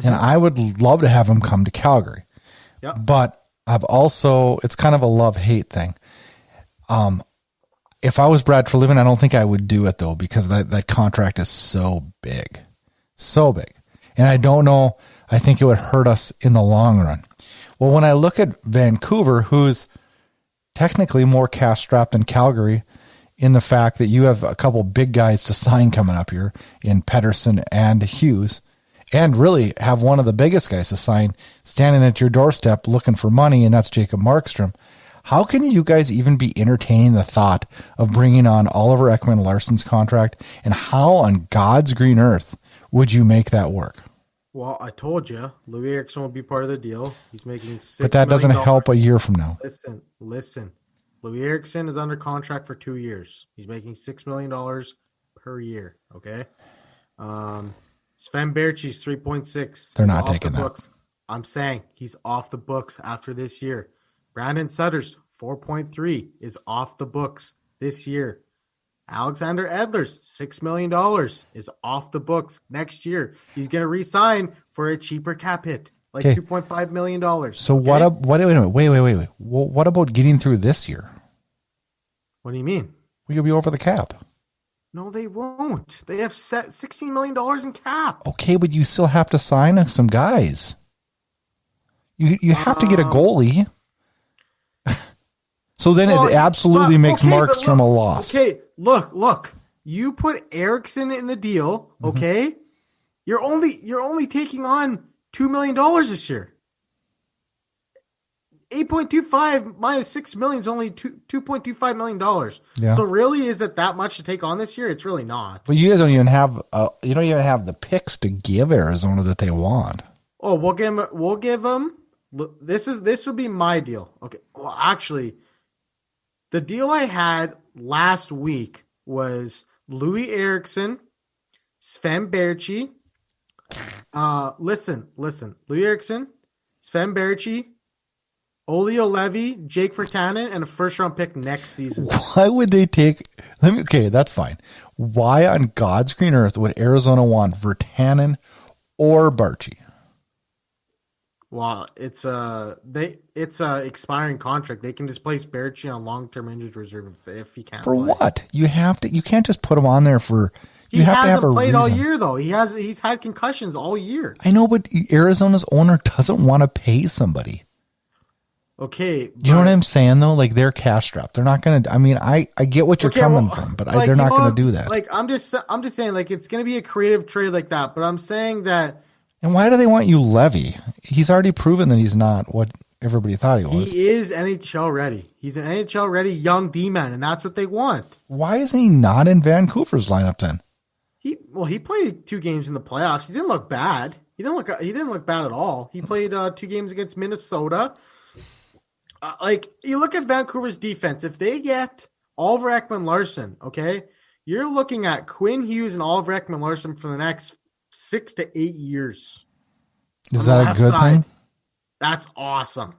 And I would love to have him come to Calgary. Yep. But it's kind of a love-hate thing. If I was Brad Treliving, I don't think I would do it, though, because that contract is so big. So big. And I don't know, I think it would hurt us in the long run. Well, when I look at Vancouver, who's technically more cash-strapped than Calgary, in the fact that you have a couple big guys to sign coming up here in Pettersson and Hughes, and really have one of the biggest guys to sign standing at your doorstep looking for money, and that's Jacob Markstrom. How can you guys even be entertaining the thought of bringing on Oliver Ekman-Larsson's contract, and how on God's green earth would you make that work? Well, I told you, Louis Eriksson will be part of the deal. He's making $6 But that doesn't help a year from now. Listen. Louis Eriksson is under contract for 2 years. He's making $6 million per year, okay? Sven Baertschi's 3.6. They're not taking that. Books. I'm saying he's off the books after this year. Brandon Sutter's 4.3 is off the books this year. Alexander Edler's $6 million is off the books next year. He's going to re-sign for a cheaper cap hit, like $2.5 million. So wait. What about getting through this year? What do you mean? We'll be over the cap. No, they won't. They have set $16 million in cap. Okay, but you still have to sign some guys. You have to get a goalie. So then it absolutely makes Markstrom a loss. Okay, look. You put Eriksson in the deal, okay? Mm-hmm. You're only taking on $2 million this year. 8.25 minus $6 million is only $2.25 million. Yeah. So really, is it that much to take on this year? It's really not. But you guys don't even have the picks to give Arizona that they want. Oh, we'll give them. This would be my deal. Okay. Well, actually, the deal I had last week was Louis Eriksson, Sven Baertschi. Listen. Louis Eriksson, Sven Baertschi, Olio Levy, Jake Virtanen, and a first-round pick next season. Why would they take... Okay, that's fine. Why on God's green earth would Arizona want Virtanen or Baertschi? Well, it's a expiring contract. They can displace Baertschi on long-term injured reserve if he can't. For play. what? You can't just put him on there for... He hasn't played all year, though. He's had concussions all year. I know, but Arizona's owner doesn't want to pay somebody. Okay. You know what I'm saying, though? Like, they're cash strapped. They're not going to... I mean, I get what you're coming from, but they're not going to do that. Like, I'm just saying, like, it's going to be a creative trade like that, but I'm saying that... And why do they want you Levy? He's already proven that he's not what everybody thought he was. He is NHL ready. He's an NHL ready young D-man, and that's what they want. Why isn't he not in Vancouver's lineup then? He played 2 games in the playoffs. He didn't look bad. He didn't look bad at all. He played 2 games against Minnesota. Like, you look at Vancouver's defense. If they get Oliver Ekman-Larsson, okay, you're looking at Quinn Hughes and Oliver Ekman-Larsson for the next 6 to 8 years. Is that a good thing? That's awesome.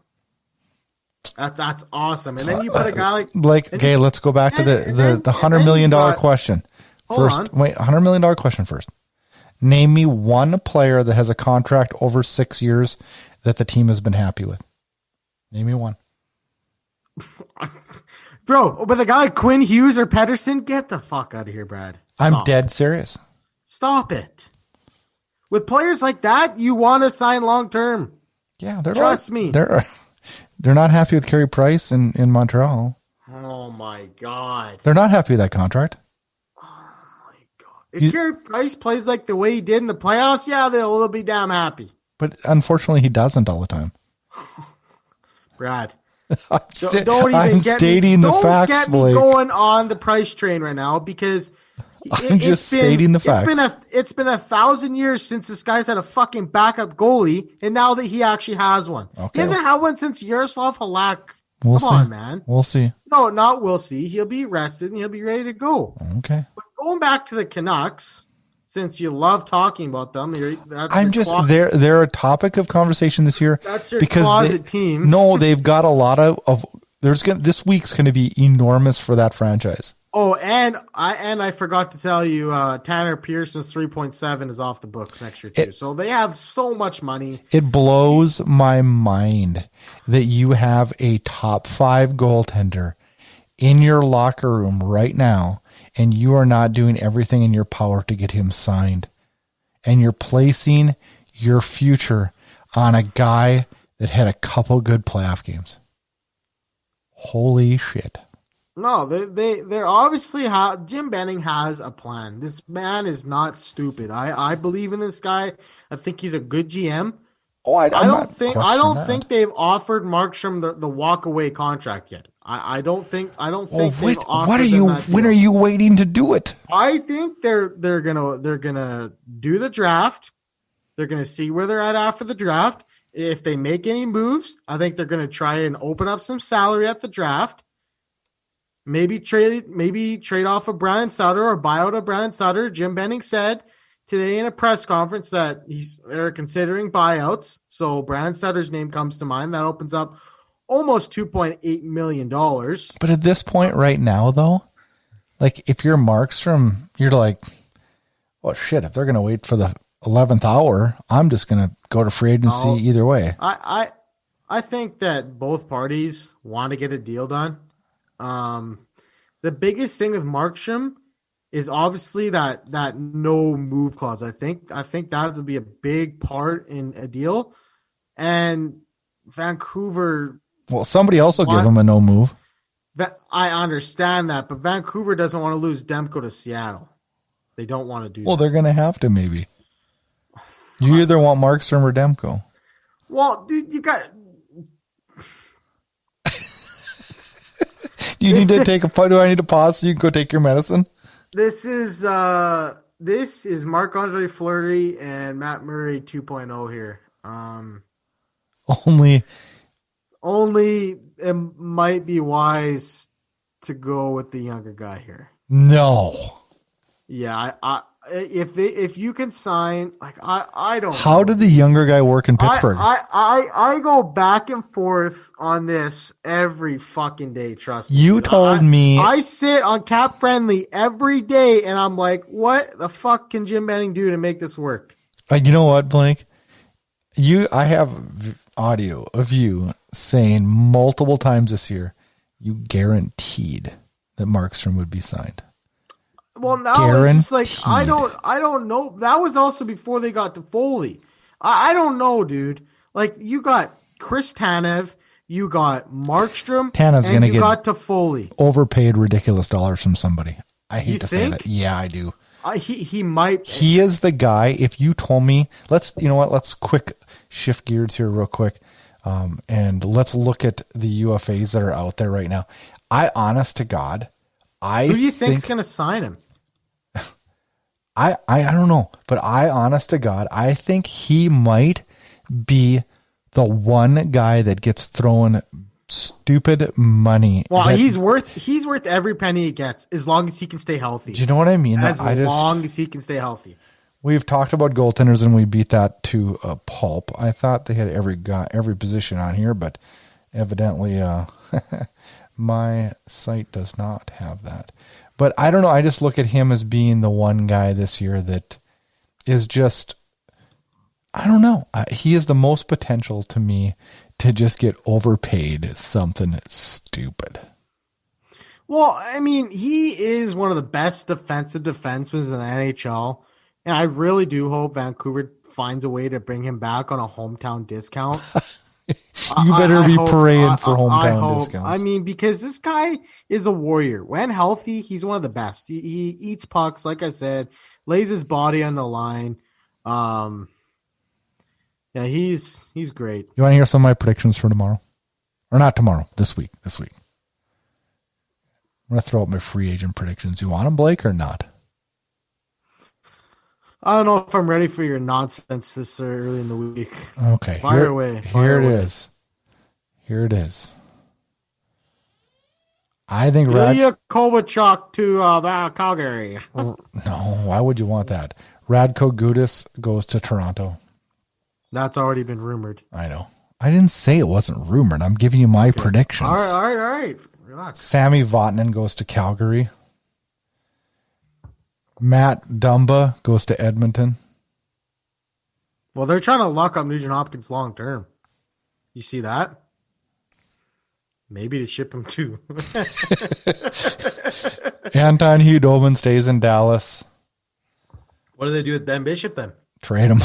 That's awesome. And then you put a guy like okay, let's go back to the $100 million question. $100 million question first. Name me one player that has a contract over 6 years that the team has been happy with. Name me one. Bro, with a guy like Quinn Hughes or Pettersson, get the fuck out of here, Brad. I'm dead serious. Stop it. With players like that, you want to sign long term. Yeah, trust me. They're not happy with Carey Price in Montreal. Oh my God. They're not happy with that contract. Oh my God. If Carey Price plays like the way he did in the playoffs, yeah, they'll be damn happy. But unfortunately, he doesn't all the time. Brad. I'm stating the facts, Don't get Blake. me going on the Price train right now because I'm just stating the facts. It's been 1,000 years since this guy's had a fucking backup goalie, and now that he actually has one. Okay. He hasn't had one since Yaroslav Halak. Come on, man. We'll see. No, not we'll see. He'll be rested and he'll be ready to go. Okay. But going back to the Canucks, since you love talking about them, they're a topic of conversation this year. That's your closet team. No, they've got a lot of this week's going to be enormous for that franchise. Oh, and I forgot to tell you, Tanner Pearson's 3.7 is off the books next year too. So they have so much money. It blows my mind that you have a top 5 goaltender in your locker room right now, and you are not doing everything in your power to get him signed. And you're placing your future on a guy that had a couple good playoff games. Holy shit. No, they're obviously Jim Benning has a plan. This man is not stupid. I believe in this guy. I think he's a good GM. Oh, I don't think they've offered Markstrom the walk away contract yet. I don't think they've offered him that deal. When are you waiting to do it? I think they're gonna do the draft. They're gonna see where they're at after the draft. If they make any moves, I think they're gonna try and open up some salary at the draft. Maybe trade off of Brandon Sutter or buy out of Brandon Sutter. Jim Benning said today in a press conference that they're considering buyouts. So Brandon Sutter's name comes to mind. That opens up almost $2.8 million. But at this point right now, though, like if you're Markstrom, you're like, well, shit, if they're going to wait for the 11th hour, I'm just going to go to free agency either way. I think that both parties want to get a deal done. The biggest thing with Markstrom is obviously that no move clause. I think that would be a big part in a deal. And Vancouver. Well, somebody else will give him a no move. I understand that, but Vancouver doesn't want to lose Demko to Seattle. They don't want to do that. Well, they're going to have to maybe. You either want Markstrom or Demko. Well, dude, you got. Do you need to take a pause? Do I need to pause so you can go take your medicine? This is Marc-Andre Fleury and Matt Murray 2.0 here. Only it might be wise to go with the younger guy here. No. Yeah, if you can sign, like I don't. How did the younger guy work in Pittsburgh? I go back and forth on this every fucking day. Trust me. You told me I sit on Cap Friendly every day, and I'm like, what the fuck can Jim Benning do to make this work? You know what, Blake? I have audio of you saying multiple times this year you guaranteed that Markstrom would be signed. Well, now it's just like I don't know. That was also before they got to Foley. I don't know, dude. Like you got Chris Tanev, you got Markstrom, Tanev's going to get got to Foley. Overpaid ridiculous dollars from somebody. I hate to say that. Yeah, I do. He might. He is the guy. If you told me, let's quick shift gears here real quick, and let's look at the UFAs that are out there right now. Honest to God, who do you think's going to sign him? I don't know, but honest to God, I think he might be the one guy that gets thrown stupid money. Well, he's worth every penny he gets as long as he can stay healthy. Do you know what I mean? As long as he can stay healthy. We've talked about goaltenders and we beat that to a pulp. I thought they had every position on here, but evidently my site does not have that. But I don't know. I just look at him as being the one guy this year that is just, I don't know. He is the most potential to me to just get overpaid something stupid. Well, I mean, he is one of the best defensive defensemen in the NHL. And I really do hope Vancouver finds a way to bring him back on a hometown discount. You better be praying for hometown discounts. I mean, because this guy is a warrior. When healthy, he's one of the best. He eats pucks, like I said, lays his body on the line. Yeah, he's great. You want to hear some of my predictions for tomorrow? Or not tomorrow, this week. I'm going to throw out my free agent predictions. You want them, Blake, or not? I don't know if I'm ready for your nonsense this early in the week. Okay. Fire away. Here it is. I think Ilya Kovalchuk to Calgary. No, why would you want that? Radko Gudas goes to Toronto. That's already been rumored. I know. I didn't say it wasn't rumored. I'm giving you my predictions. All right. Relax. Sammy Vatanen goes to Calgary. Matt Dumba goes to Edmonton. Well, they're trying to lock up Nugent Hopkins long term. You see that? Maybe to ship him too. Anton Hudobin stays in Dallas. What do they do with Ben Bishop then? Trade him.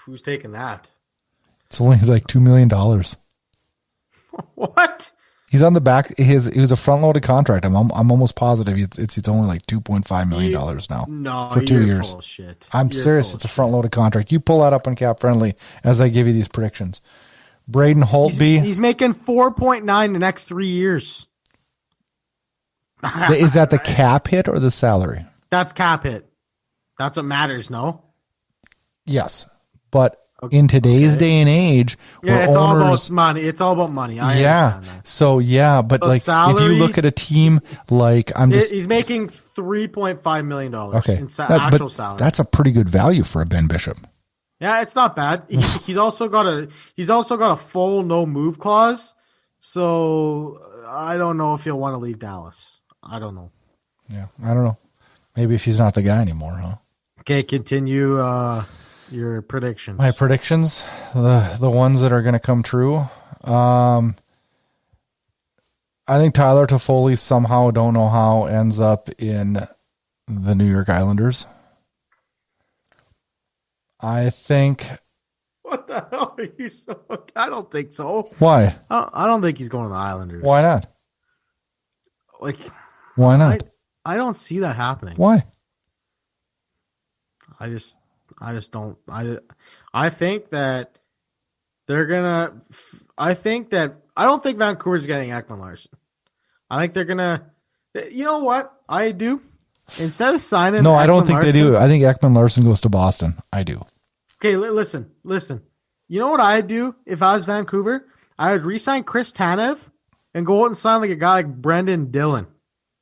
Who's taking that? It's only like $2 million. What? He's on the back. He was a front-loaded contract. I'm almost positive it's only like $2.5 million now. No, for 2 years. Full of shit. I'm serious. It's a front-loaded contract. You pull that up on Cap Friendly as I give you these predictions. Braden Holtby. He's making 4.9 the next 3 years. Is that the cap hit or the salary? That's cap hit. That's what matters. No. Yes, but in today's day and age, it's all about money. It's all about money. I understand that. So like salary, if you look at a team like he's making $3.5 million in actual salary. That's a pretty good value for a Ben Bishop. Yeah, it's not bad. He's also got a full no move clause. So I don't know if he'll want to leave Dallas. I don't know. Yeah, I don't know. Maybe if he's not the guy anymore, huh? Okay, continue your predictions. My predictions, the ones that are going to come true. I think Tyler Toffoli somehow, don't know how, ends up in the New York Islanders. I think. What the hell are you so? I don't think so. Why? I don't think he's going to the Islanders. Why not? Why not? I don't see that happening. Why? I just don't. I think that they're gonna. I don't think Vancouver's getting Ekman Larson. I think they're gonna. You know what? I do. Instead of signing, I don't think they do. I think Ekman Larson goes to Boston. I do. Okay, listen. You know what I'd do if I was Vancouver? I would re-sign Chris Tanev and go out and sign like a guy like Brendan Dillon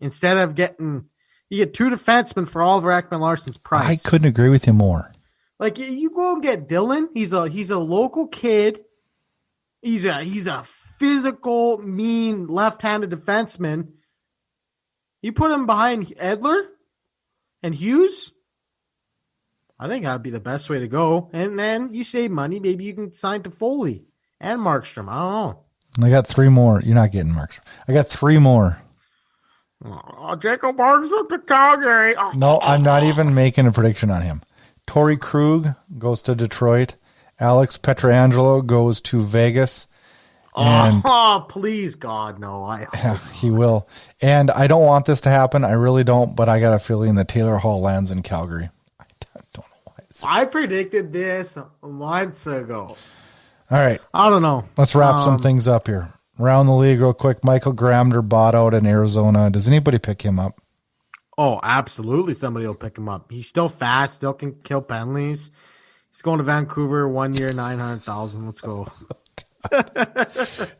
instead of you get two defensemen for all of Ekman Larson's price. I couldn't agree with you more. Like you go and get Dillon. He's a local kid. He's a physical, mean left-handed defenseman. You put him behind Edler and Hughes. I think that'd be the best way to go. And then you save money. Maybe you can sign Toffoli and Markstrom. I don't know. I got 3 more. You're not getting Markstrom. I got 3 more. Jacob Markstrom to Calgary. No, I'm not even making a prediction on him. Torrey Krug goes to Detroit. Alex Pietrangelo goes to Vegas. And please, God, no. He will. And I don't want this to happen. I really don't, but I got a feeling that Taylor Hall lands in Calgary. I don't know why. I predicted this months ago. All right. I don't know. Let's wrap some things up here. Around the league real quick. Michael Gramner bought out in Arizona. Does anybody pick him up? Oh, absolutely. Somebody will pick him up. He's still fast, still can kill penalties. He's going to Vancouver 1 year, $900,000. Let's go.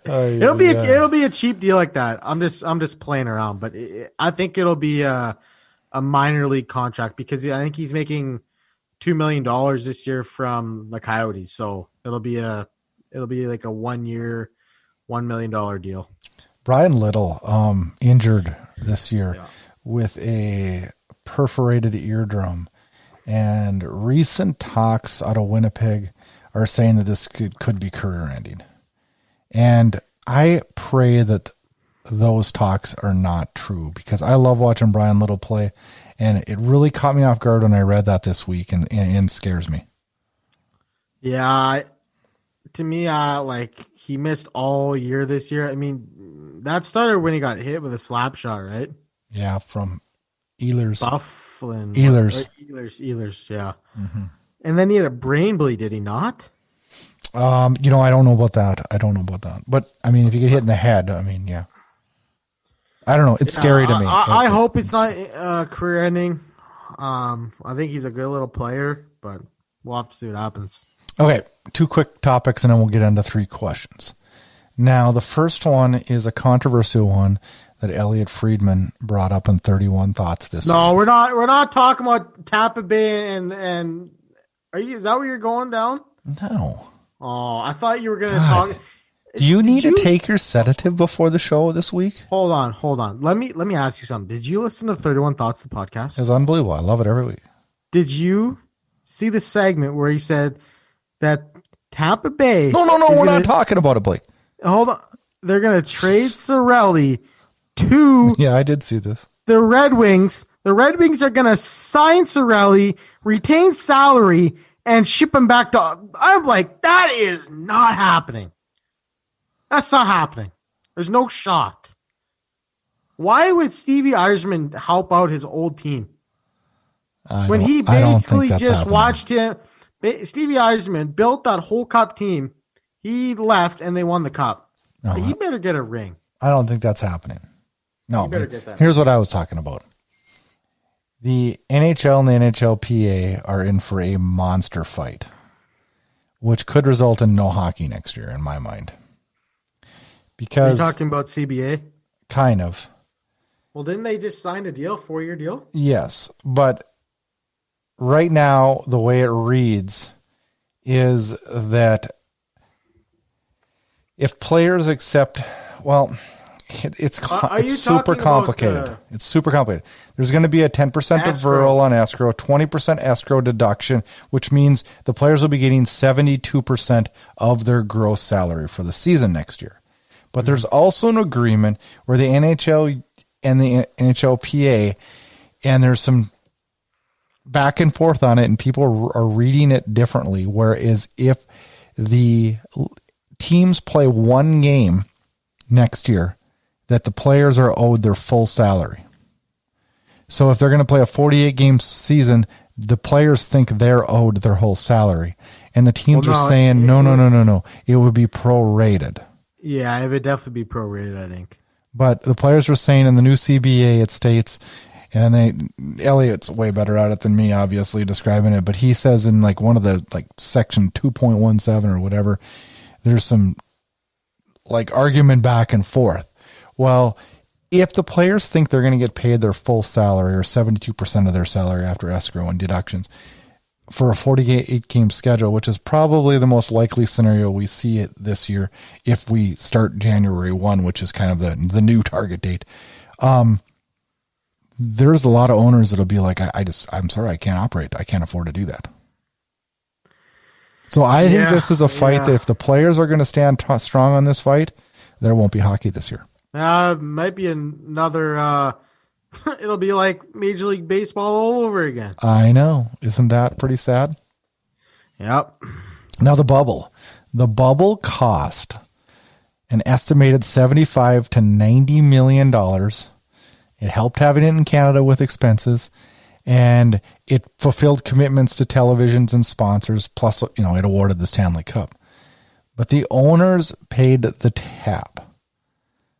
It'll be a cheap deal like that. I'm just playing around, but I think it'll be a minor league contract because I think he's making $2 million this year from the Coyotes. So it'll be like a 1 year, $1 million deal. Brian Little, injured this year with a perforated eardrum, and recent talks out of Winnipeg are saying that this could be career ending. And I pray that those talks are not true because I love watching Brian Little play, and it really caught me off guard when I read that this week and scares me. Yeah, to me, like he missed all year this year. I mean, that started when he got hit with a slap shot, right? Yeah, from Ehlers. Bufflin. Ehlers, yeah. Mm-hmm. And then he had a brain bleed, did he not? I don't know about that. But I mean, if you get hit in the head, I mean, yeah. I don't know. It's scary to me. I hope it's not career ending. I think he's a good little player, but we'll have to see what happens. Okay, 2 quick topics, and then we'll get into 3 questions. Now, the first one is a controversial one that Elliot Friedman brought up in 31 Thoughts this week. No, we're not talking about Tampa Bay and is that where you're going down? No. Oh, I thought you were going to talk. Do you need to take your sedative before the show this week? Hold on. Let me ask you something. Did you listen to 31 Thoughts, the podcast? It's unbelievable. I love it every week. Did you see the segment where he said that Tampa Bay... No, we're not talking about it, Blake. Hold on. They're going to trade Cirelli to... Yeah, I did see this. The Red Wings. The Red Wings are going to sign Cirelli, retain salary, and ship him back to... I'm like, that is not happening. That's not happening. There's no shot. Why would Stevie Yzerman help out his old team? When he basically just watched him... Stevie Yzerman built that whole cup team. He left, and they won the cup. No, he better get a ring. I don't think that's happening. No, you better get that. Here's what I was talking about. The NHL and the NHLPA are in for a monster fight. which could result in no hockey next year, in my mind. Because are you talking about CBA? Kind of. Well, didn't they just sign a deal, 4-year deal? Yes, but right now, the way it reads is that if players accept, well, it's super complicated. It's super complicated. There's going to be a 10% deferral on escrow, 20% escrow deduction, which means the players will be getting 72% of their gross salary for the season next year. But there's also an agreement where the NHL and the NHLPA, and there's some back and forth on it, and people are reading it differently. Whereas if the teams play one game next year, that the players are owed their full salary. So if they're going to play a 48-game season, the players think they're owed their whole salary. And the teams are saying, no. It would be prorated. Yeah, it would definitely be prorated, I think. But the players were saying in the new CBA, it states, and Elliot's way better at it than me, obviously, describing it, but he says in like one of the, like section 2.17 or whatever, there's some like argument back and forth. Well, if the players think they're going to get paid their full salary or 72% of their salary after escrow and deductions for a 48-game schedule, which is probably the most likely scenario we see it this year if we start January 1, which is kind of the new target date. There's a lot of owners that'll be like, I'm sorry, I can't operate. I can't afford to do that. So I think this is a fight that if the players are going to stand strong on this fight, there won't be hockey this year. Might be another, it'll be like Major League Baseball all over again. I know. Isn't that pretty sad? Yep. Now the bubble cost an estimated $75 to $90 million. It helped having it in Canada with expenses, and it fulfilled commitments to televisions and sponsors. Plus, it awarded the Stanley Cup, but the owners paid the tab.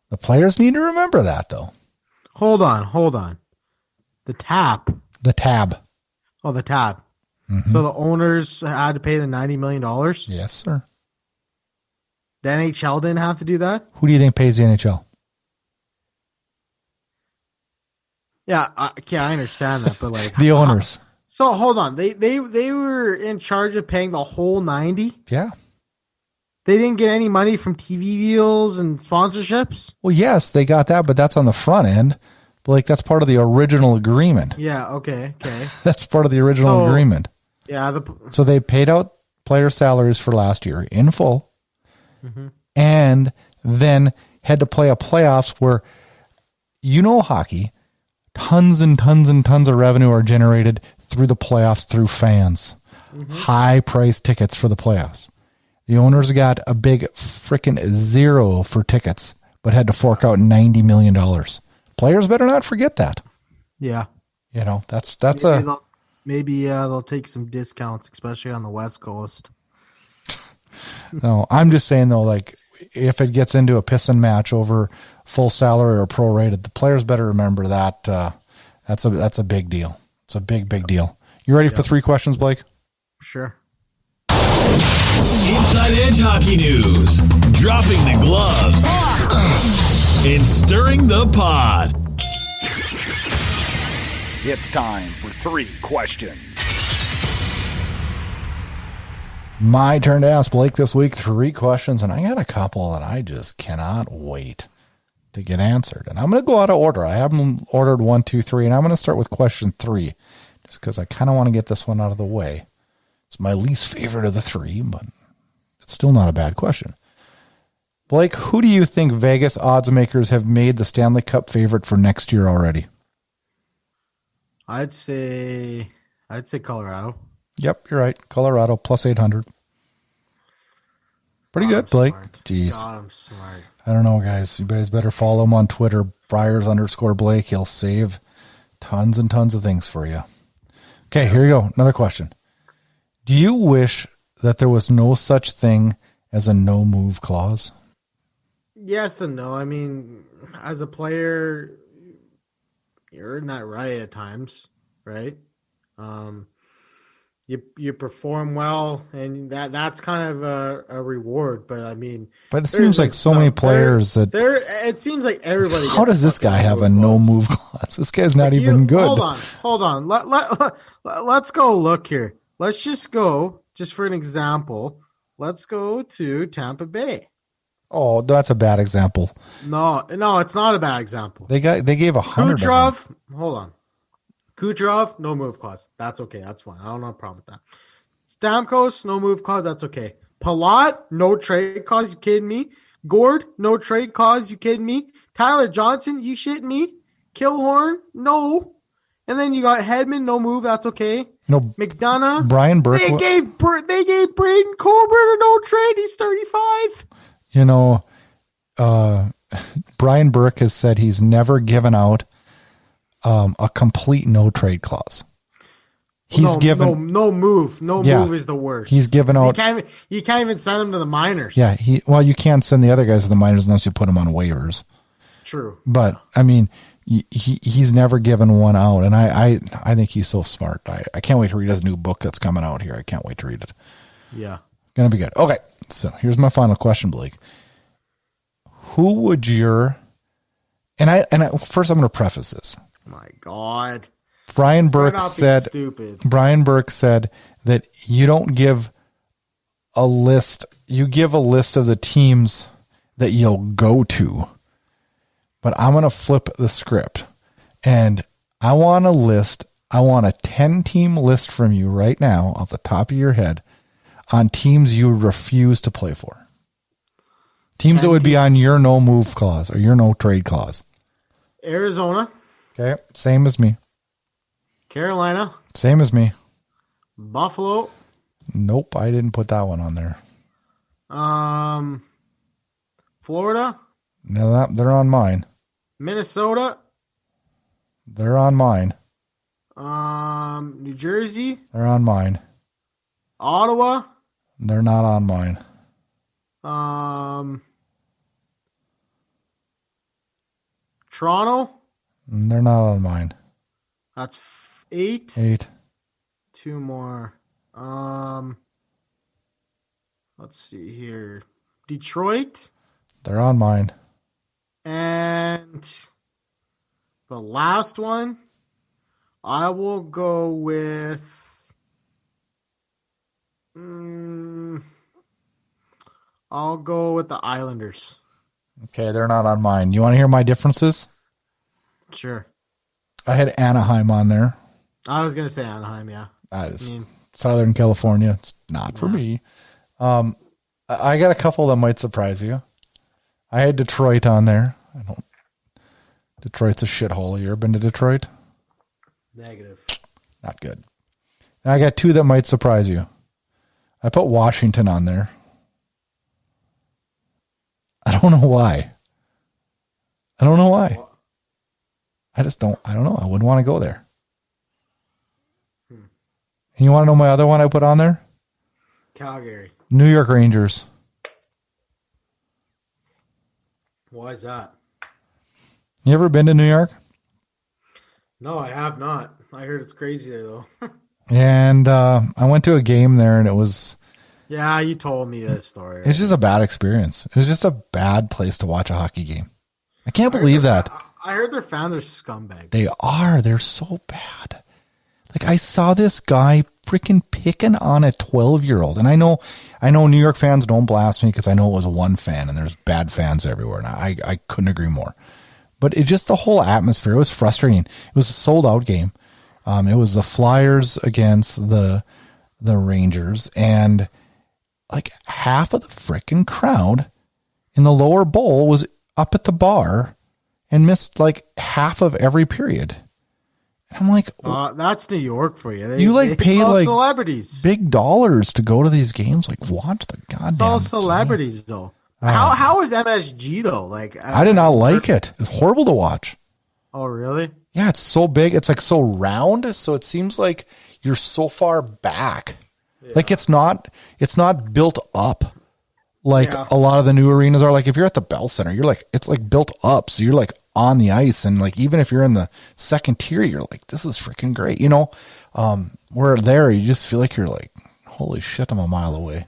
The players need to remember that, though. Hold on. The tab. Oh, the tab. Mm-hmm. So the owners had to pay the $90 million? Yes, sir. The NHL didn't have to do that? Who do you think pays the NHL? Yeah, I understand that, but like... the owners. So hold on. They were in charge of paying the whole 90? Yeah. They didn't get any money from TV deals and sponsorships? Well, yes, they got that, but that's on the front end. Like, that's part of the original agreement. Yeah, okay. That's part of the original agreement. Yeah. So they paid out player salaries for last year in full, and then had to play a playoffs where, hockey, tons and tons and tons of revenue are generated through the playoffs through fans. High-priced tickets for the playoffs. The owners got a big freaking zero for tickets, but had to fork out $90 million. Players better not forget that. Yeah. That's maybe they'll take some discounts, especially on the West Coast. No, I'm just saying though, like if it gets into a pissing match over full salary or prorated, the players better remember that that's a big deal. It's a big deal. You ready for 3 questions, Blake? Sure. Inside Edge hockey news, dropping the gloves and stirring the pot. It's time for 3 questions. My turn to ask Blake this week 3 questions, and I got a couple that I just cannot wait to get answered. And I'm going to go out of order. I have them ordered 1, 2, 3, and I'm going to start with question 3, just because I kind of want to get this one out of the way. It's my least favorite of the 3, but it's still not a bad question. Blake, who do you think Vegas odds makers have made the Stanley Cup favorite for next year already? I'd say Colorado. Yep, you're right. Colorado plus 800. Pretty good, Blake. Smart. Jeez. God, I'm smart. I don't know, guys. You guys better follow him on Twitter, Friars_Blake. He'll save tons and tons of things for you. Okay, here you go. Another question. Do you wish that there was no such thing as a no-move clause? Yes and no. I mean, as a player, you're in that right at times, right? you perform well, and that's kind of a reward. But I mean, but it seems like so many players that it seems like everybody. How does this guy have a no move clause? This guy's not even good. Hold on. Let's go look here. Let's just go, just for an example. Let's go to Tampa Bay. Oh, that's a bad example. No, it's not a bad example. They gave 100. Kucherov, hold on. Kucherov, no move clause. That's okay. That's fine. I don't have a problem with that. Stamkos, no move clause. That's okay. Palat, no trade clause. You kidding me? Gord, no trade clause. You kidding me? Tyler Johnson, you shitting me? Killhorn, no. And then you got Hedman, no move. That's okay. No, McDonough, Brian Burke. They gave Braden Coburn a no trade. He's 35. You know, Brian Burke has said he's never given out a complete no trade clause. He's given no move. No move is the worst. He's given out. You can't even send him to the minors. Yeah, you can't send the other guys to the minors unless you put them on waivers. True. But I mean, he's never given one out, and I think he's so smart. I can't wait to read his new book that's coming out here. I can't wait to read it. Yeah, gonna be good. Okay, so here's my final question, Blake. Who would your first I'm going to preface this. My God. Brian Burke said that you don't give a list, you give a list of the teams that you'll go to. But I'm going to flip the script. And I want a 10-team list from you right now off the top of your head on teams you refuse to play for. Teams that would be on your no move clause or your no trade clause. Arizona. Okay, same as me. Carolina. Same as me. Buffalo. Nope, I didn't put that one on there. Florida. No, they're on mine. Minnesota. They're on mine. New Jersey. They're on mine. Ottawa. They're not on mine. Toronto. They're not on mine. That's 8. 8. 2 more. Let's see here. Detroit. They're on mine. And the last one, I will go with I'll go with the Islanders. Okay, they're not on mine. You want to hear my differences? Sure. I had Anaheim on there. I was going to say Anaheim, yeah. That is Southern California. It's not for me. I got a couple that might surprise you. I had Detroit on there. Detroit's a shithole. You ever been to Detroit? Negative. Not good. And I got 2 that might surprise you. I put Washington on there. I don't know why. I don't know. I don't know. I wouldn't want to go there. And you want to know my other one I put on there? Calgary. New York Rangers. Why is that? You ever been to New York? No, I have not. I heard it's crazy there, though. And I went to a game there, and it was... Yeah, you told me this story. Right? It's just a bad experience. It was just a bad place to watch a hockey game. I can't believe that. I heard their fans are scumbags. They are. They're so bad. Like, I saw this guy freaking picking on a 12-year-old. And I know New York fans don't blast me because I know it was one fan, and there's bad fans everywhere. And I couldn't agree more. But it just, the whole atmosphere, it was frustrating. It was a sold-out game. It was the Flyers against the Rangers, and like half of the freaking crowd in the lower bowl was up at the bar and missed like half of every period. And I'm like, that's New York for you. They pay like celebrities, big dollars to go to these games. Like, watch the goddamn. It's all celebrities game. Though. How is MSG though? Like, I did not like it. It's horrible to watch. Oh, really? Yeah, it's so big. It's like so round. So it seems like you're so far back. Yeah. Like it's not built up like a lot of the new arenas are. Like if you're at the Bell Center, you're like, it's like built up. So you're like on the ice. And like, even if you're in the second tier, you're like, this is freaking great. You know, where there, you just feel like you're like, holy shit, I'm a mile away.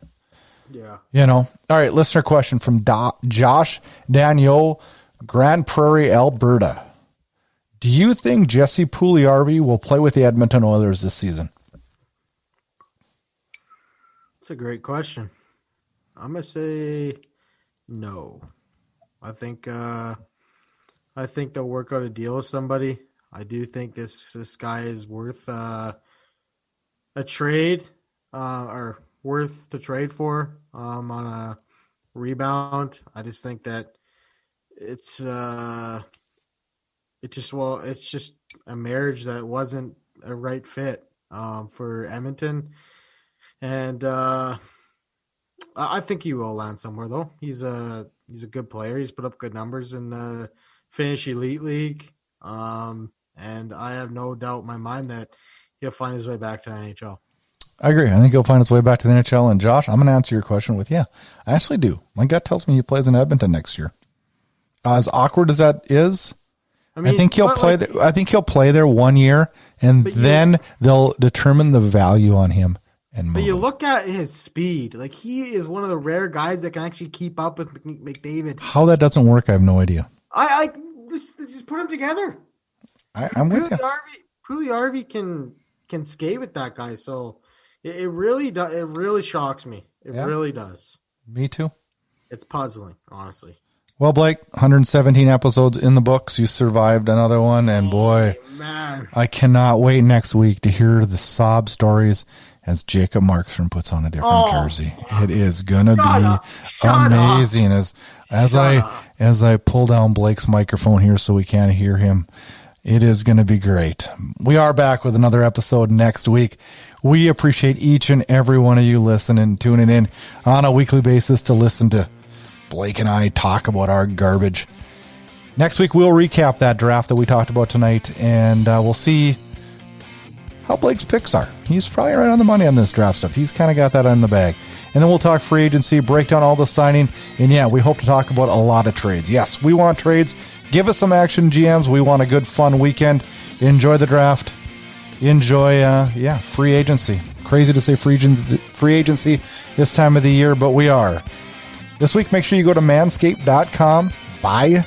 Yeah. You know, all right. Listener question from Josh Daniel, Grand Prairie, Alberta. Do you think Jesse Puljujarvi will play with the Edmonton Oilers this season? That's a great question. I'm going to say no. I think they'll work out a deal with somebody. I do think this guy is worth a trade, or worth to trade for on a rebound. I just think that it's just a marriage that wasn't a right fit for Edmonton, and I think he will land somewhere though. He's a good player. He's put up good numbers in the Finnish Elite League, and I have no doubt in my mind that he'll find his way back to the NHL. I agree. I think he'll find his way back to the NHL. And Josh, I'm going to answer your question with, yeah, I actually do. My gut tells me he plays in Edmonton next year. As awkward as that is, I think he'll play. I think he'll play there 1 year, and then they'll determine the value on him. But you look at his speed; like, he is one of the rare guys that can actually keep up with McDavid. How that doesn't work, I have no idea. I just put them together. I'm with you. Puljujarvi can skate with that guy, so it really does. It really shocks me. It really does. Me too. It's puzzling, honestly. Well, Blake, 117 episodes in the books. You survived another one, and boy, man, I cannot wait next week to hear the sob stories as Jacob Markstrom puts on a different jersey. It is gonna be amazing. As I pull down Blake's microphone here so we can't hear him, it is gonna be great. We are back with another episode next week. We appreciate each and every one of you listening, tuning in on a weekly basis to listen to Blake and I talk about our garbage. Next week, we'll recap that draft that we talked about tonight, and we'll see how Blake's picks are. He's probably right on the money on this draft stuff. He's kind of got that in the bag. And then we'll talk free agency, break down all the signing, and yeah, we hope to talk about a lot of trades. Yes, we want trades. Give us some action, GMs. We want a good, fun weekend. Enjoy the draft. Enjoy, free agency. Crazy to say free agency this time of the year, but we are. This week, make sure you go to manscaped.com, buy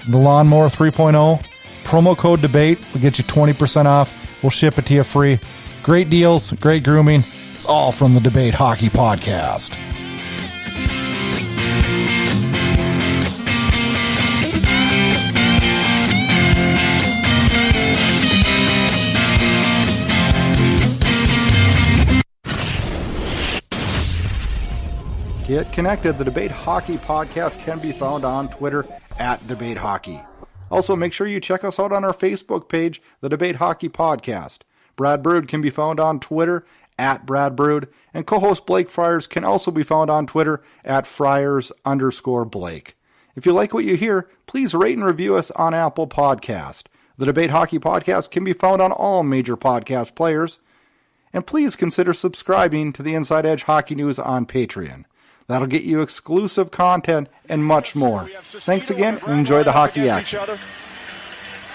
the Lawnmower 3.0, promo code DEBATE. We'll get you 20% off. We'll ship it to you free. Great deals, great grooming. It's all from the Debate Hockey Podcast. Get connected. The Debate Hockey Podcast can be found on Twitter at Debate Hockey. Also, make sure you check us out on our Facebook page, the Debate Hockey Podcast. Brad Burud can be found on Twitter at Brad Burud, and co-host Blake Friars can also be found on Twitter at Friars_Blake. If you like what you hear, please rate and review us on Apple Podcast. The Debate Hockey Podcast can be found on all major podcast players. And please consider subscribing to the Inside Edge Hockey News on Patreon. That'll get you exclusive content and much more. Thanks again, and enjoy the hockey action.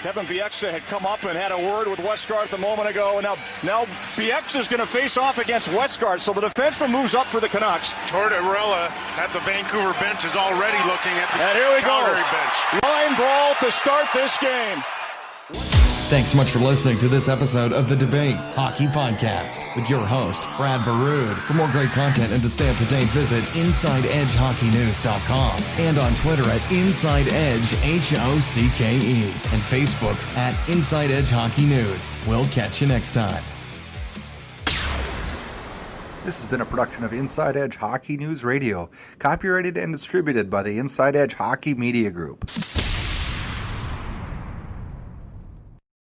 Kevin Bieksa had come up and had a word with Westgarth a moment ago, and now Bieksa is going to face off against Westgarth, so the defenseman moves up for the Canucks. Tortorella at the Vancouver bench is already looking at the Calgary bench. Line brawl to start this game. Thanks so much for listening to this episode of the Debate Hockey Podcast with your host, Brad Burud. For more great content and to stay up to date, visit InsideEdgeHockeyNews.com and on Twitter at InsideEdgeHOCKE and Facebook at Inside Edge Hockey News. We'll catch you next time. This has been a production of Inside Edge Hockey News Radio, copyrighted and distributed by the Inside Edge Hockey Media Group.